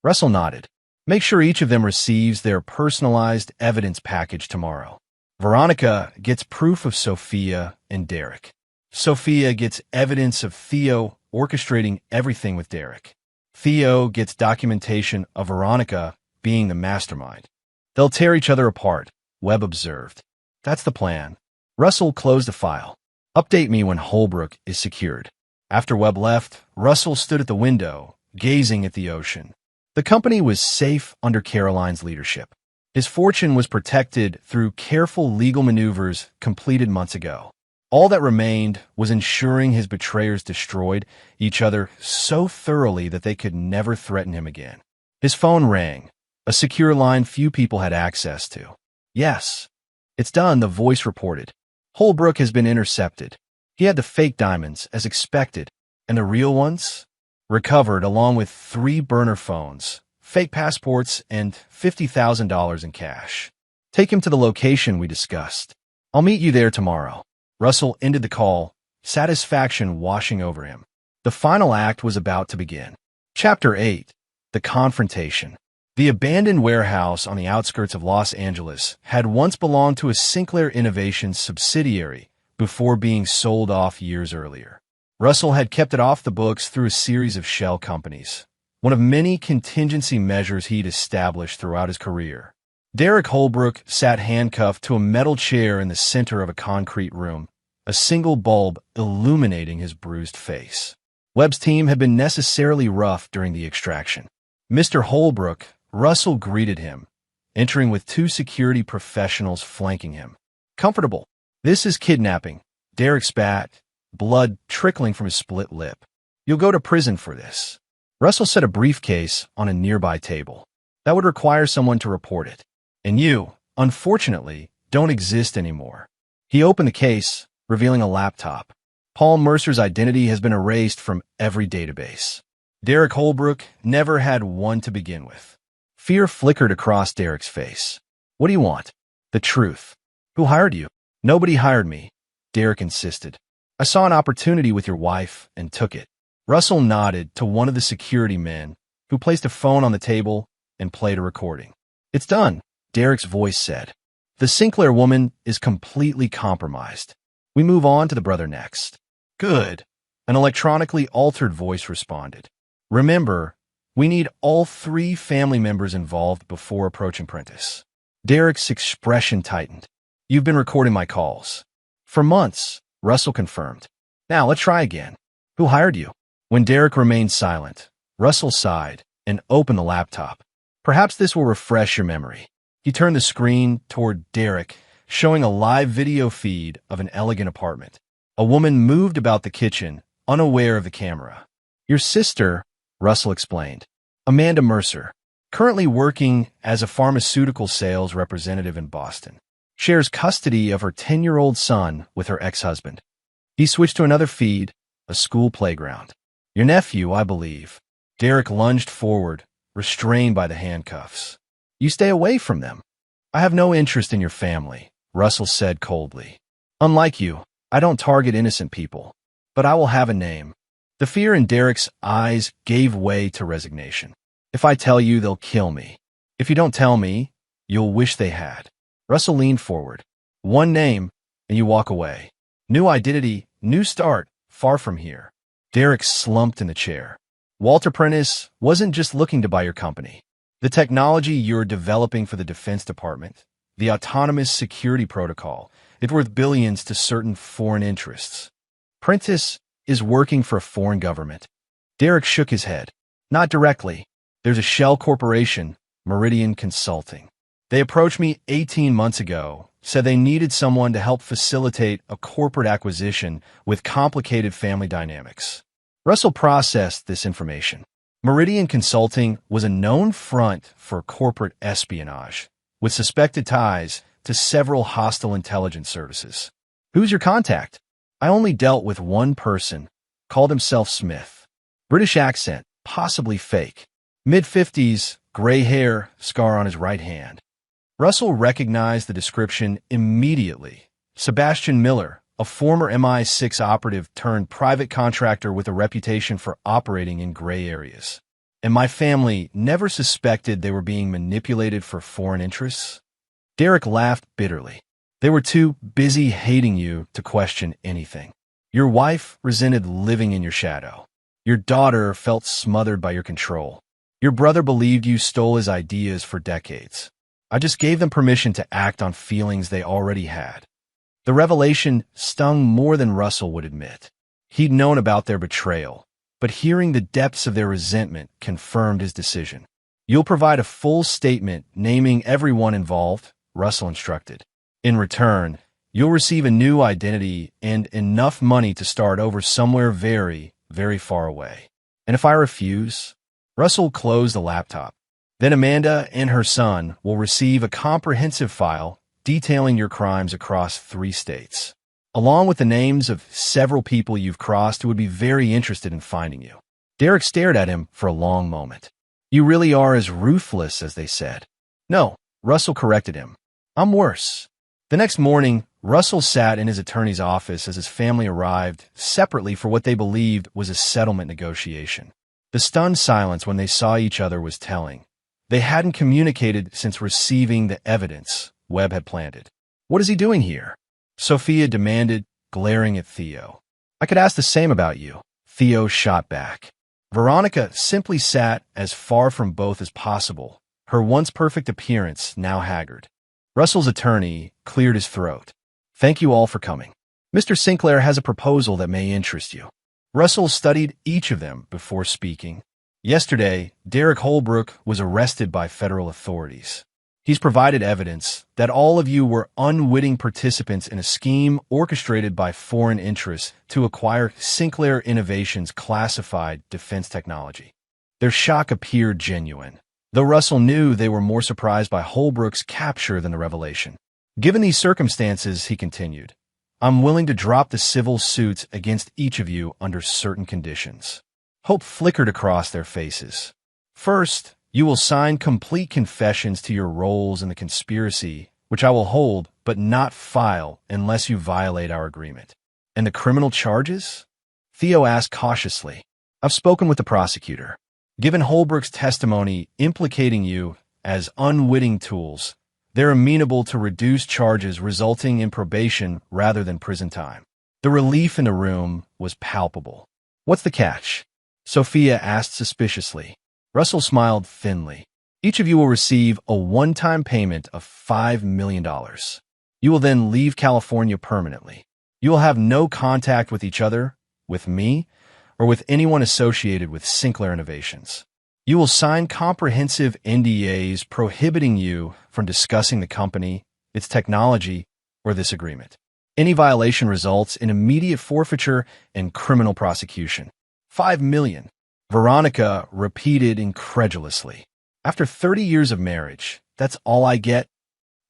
Russell nodded. Make sure each of them receives their personalized evidence package tomorrow. Veronica gets proof of Sophia and Derek. Sophia gets evidence of Theo orchestrating everything with Derek. Theo gets documentation of Veronica being the mastermind. They'll tear each other apart, Webb observed. That's the plan. Russell closed the file. Update me when Holbrook is secured. After Webb left, Russell stood at the window, gazing at the ocean. The company was safe under Caroline's leadership. His fortune was protected through careful legal maneuvers completed months ago. All that remained was ensuring his betrayers destroyed each other so thoroughly that they could never threaten him again. His phone rang, a secure line few people had access to. Yes, it's done, the voice reported. Holbrook has been intercepted. He had the fake diamonds, as expected, and the real ones? Recovered along with 3 burner phones, fake passports, and $50,000 in cash. Take him to the location we discussed. I'll meet you there tomorrow. Russell ended the call, satisfaction washing over him. The final act was about to begin. Chapter 8. The Confrontation. The abandoned warehouse on the outskirts of Los Angeles had once belonged to a Sinclair Innovations subsidiary before being sold off years earlier. Russell had kept it off the books through a series of shell companies, one of many contingency measures he'd established throughout his career. Derek Holbrook sat handcuffed to a metal chair in the center of a concrete room, a single bulb illuminating his bruised face. Webb's team had been necessarily rough during the extraction. Mr. Holbrook, Russell greeted him, entering with 2 security professionals flanking him. Comfortable. This is kidnapping. Derek spat, blood trickling from his split lip. You'll go to prison for this. Russell set a briefcase on a nearby table. That would require someone to report it. And you, unfortunately, don't exist anymore. He opened the case, revealing a laptop. Paul Mercer's identity has been erased from every database. Derek Holbrook never had one to begin with. Fear flickered across Derek's face. What do you want? The truth. Who hired you? Nobody hired me, Derek insisted. I saw an opportunity with your wife and took it. Russell nodded to one of the security men, who placed a phone on the table and played a recording. It's done, Derek's voice said. The Sinclair woman is completely compromised. We move on to the brother next. Good, an electronically altered voice responded. Remember, we need all 3 family members involved before approaching Prentice. Derek's expression tightened. You've been recording my calls. For months, Russell confirmed. Now let's try again. Who hired you? When Derek remained silent, Russell sighed and opened the laptop. Perhaps this will refresh your memory. He turned the screen toward Derek, showing a live video feed of an elegant apartment. A woman moved about the kitchen, unaware of the camera. Your sister, Russell explained. Amanda Mercer, currently working as a pharmaceutical sales representative in Boston, shares custody of her 10-year-old son with her ex-husband. He switched to another feed, a school playground. Your nephew, I believe. Derek lunged forward, restrained by the handcuffs. You stay away from them. I have no interest in your family, Russell said coldly. Unlike you, I don't target innocent people, but I will have a name. The fear in Derek's eyes gave way to resignation. If I tell you, they'll kill me. If you don't tell me, you'll wish they had. Russell leaned forward. One name, and you walk away. New identity, new start, far from here. Derek slumped in the chair. Walter Prentice wasn't just looking to buy your company. The technology you're developing for the Defense Department, the autonomous security protocol, it's worth billions to certain foreign interests. Prentice is working for a foreign government. Derek shook his head. Not directly. There's a shell corporation, Meridian Consulting. They approached me 18 months ago said they needed someone to help facilitate a corporate acquisition with complicated family dynamics. Russell processed this information. Meridian Consulting was a known front for corporate espionage, with suspected ties to several hostile intelligence services. Who's your contact? I only dealt with one person, called himself Smith. British accent, possibly fake. Mid-50s, gray hair, scar on his right hand. Russell recognized the description immediately. Sebastian Miller, a former MI6 operative turned private contractor with a reputation for operating in gray areas. And my family never suspected they were being manipulated for foreign interests? Derek laughed bitterly. They were too busy hating you to question anything. Your wife resented living in your shadow. Your daughter felt smothered by your control. Your brother believed you stole his ideas for decades. I just gave them permission to act on feelings they already had. The revelation stung more than Russell would admit. He'd known about their betrayal, but hearing the depths of their resentment confirmed his decision. You'll provide a full statement naming everyone involved, Russell instructed. In return, you'll receive a new identity and enough money to start over somewhere very, very far away. And if I refuse? Russell closed the laptop. Then Amanda and her son will receive a comprehensive file detailing your crimes across 3 states, along with the names of several people you've crossed who would be very interested in finding you. Derek stared at him for a long moment. You really are as ruthless as they said. No, Russell corrected him. I'm worse. The next morning, Russell sat in his attorney's office as his family arrived separately for what they believed was a settlement negotiation. The stunned silence when they saw each other was telling. They hadn't communicated since receiving the evidence Webb had planted. What is he doing here? Sophia demanded, glaring at Theo. I could ask the same about you. Theo shot back. Veronica simply sat as far from both as possible, her once perfect appearance now haggard. Russell's attorney cleared his throat. Thank you all for coming. Mr. Sinclair has a proposal that may interest you. Russell studied each of them before speaking. Yesterday, Derek Holbrook was arrested by federal authorities. He's provided evidence that all of you were unwitting participants in a scheme orchestrated by foreign interests to acquire Sinclair Innovations' classified defense technology. Their shock appeared genuine, though Russell knew they were more surprised by Holbrook's capture than the revelation. Given these circumstances, he continued, I'm willing to drop the civil suits against each of you under certain conditions. Hope flickered across their faces. First, you will sign complete confessions to your roles in the conspiracy, which I will hold but not file unless you violate our agreement. And the criminal charges? Theo asked cautiously. I've spoken with the prosecutor. Given Holbrook's testimony implicating you as unwitting tools, they're amenable to reduced charges resulting in probation rather than prison time. The relief in the room was palpable. What's the catch? Sophia asked suspiciously. Russell smiled thinly. Each of you will receive a one-time payment of $5 million. You will then leave California permanently. You will have no contact with each other, with me, or with anyone associated with Sinclair Innovations. You will sign comprehensive NDAs prohibiting you from discussing the company, its technology, or this agreement. Any violation results in immediate forfeiture and criminal prosecution. $5 million. Veronica repeated incredulously. After 30 years of marriage, that's all I get?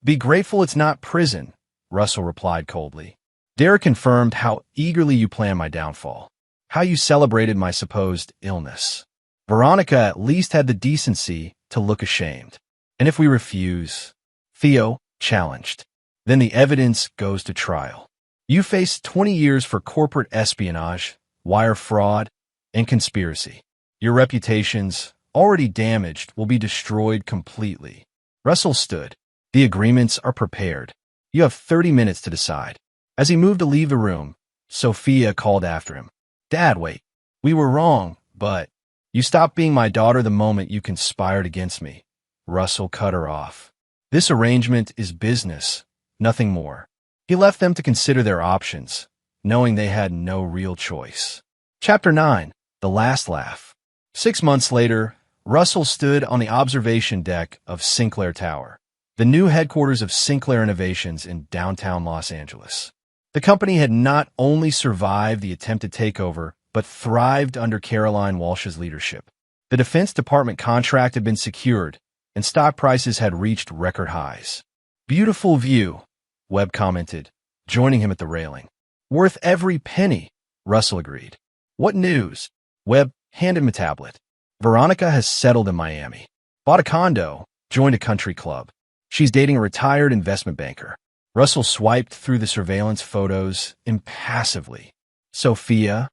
Be grateful it's not prison, Russell replied coldly. Derek confirmed how eagerly you plan my downfall, how you celebrated my supposed illness. Veronica at least had the decency to look ashamed. And if we refuse? Theo challenged. Then the evidence goes to trial. You face 20 years for corporate espionage, wire fraud, and conspiracy. Your reputations, already damaged, will be destroyed completely. Russell stood. The agreements are prepared. You have 30 minutes to decide. As he moved to leave the room, Sophia called after him. Dad, wait. We were wrong, but you stopped being my daughter the moment you conspired against me. Russell cut her off. This arrangement is business, nothing more. He left them to consider their options, knowing they had no real choice. Chapter 9. The Last Laugh. 6 months later, Russell stood on the observation deck of Sinclair Tower. the new headquarters of Sinclair Innovations in downtown Los Angeles. The company had not only survived the attempted takeover, but thrived under Caroline Walsh's leadership. The Defense Department contract had been secured, and stock prices had reached record highs. "Beautiful view," Webb commented, joining him at the railing. "Worth every penny," Russell agreed. "What news?" Webb handed him a tablet. "Veronica has settled in Miami. Bought a condo, joined a country club. She's dating a retired investment banker." Russell swiped through the surveillance photos impassively. "Sophia,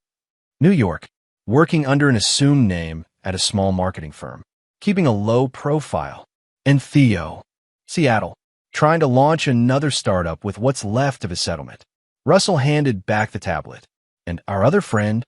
New York, working under an assumed name at a small marketing firm, keeping a low profile. And Theo, Seattle, trying to launch another startup with what's left of his settlement." Russell handed back the tablet. "And our other friend,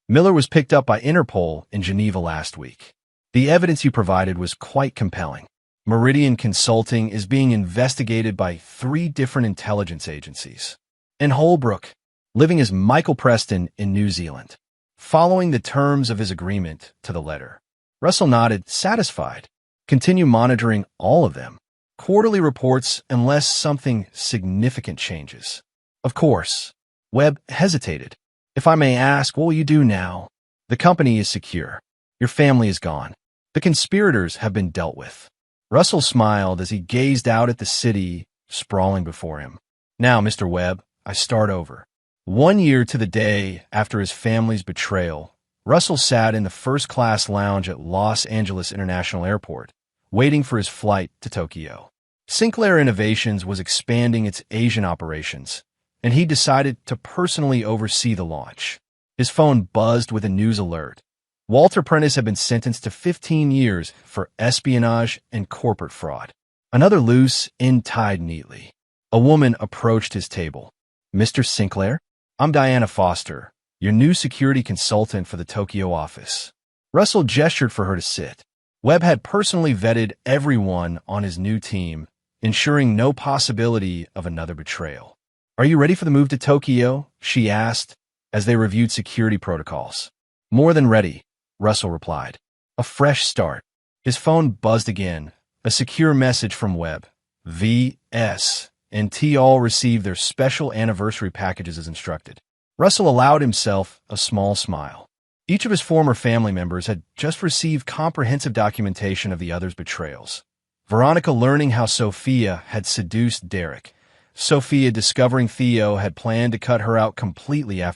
Miller, was picked up by Interpol in Geneva last week. The evidence you provided was quite compelling. Meridian Consulting is being investigated by 3 different intelligence agencies. And Holbrook, living as Michael Preston in New Zealand, following the terms of his agreement to the letter." Russell nodded, satisfied. "Continue monitoring all of them. Quarterly reports unless something significant changes." "Of course." Webb hesitated. "If I may ask, what will you do now?" "The company is secure. Your family is gone. The conspirators have been dealt with." Russell smiled as he gazed out at the city sprawling before him. "Now, Mr. Webb, I start over." 1 year to the day after his family's betrayal, Russell sat in the first-class lounge at Los Angeles International Airport, waiting for his flight to Tokyo. Sinclair Innovations was expanding its Asian operations, and he decided to personally oversee the launch. His phone buzzed with a news alert. Walter Prentice had been sentenced to 15 years for espionage and corporate fraud. Another loose end tied neatly. A woman approached his table. "Mr. Sinclair, I'm Diana Foster, your new security consultant for the Tokyo office." Russell gestured for her to sit. Webb had personally vetted everyone on his new team, ensuring no possibility of another betrayal. "Are you ready for the move to Tokyo?" she asked, as they reviewed security protocols. "More than ready," Russell replied. A fresh start. His phone buzzed again, a secure message from Webb. "V.S. and T all received their special anniversary packages as instructed." Russell allowed himself a small smile. Each of his former family members had just received comprehensive documentation of the other's betrayals. Veronica learning how Sophia had seduced Derek. Sophia discovering Theo had planned to cut her out completely after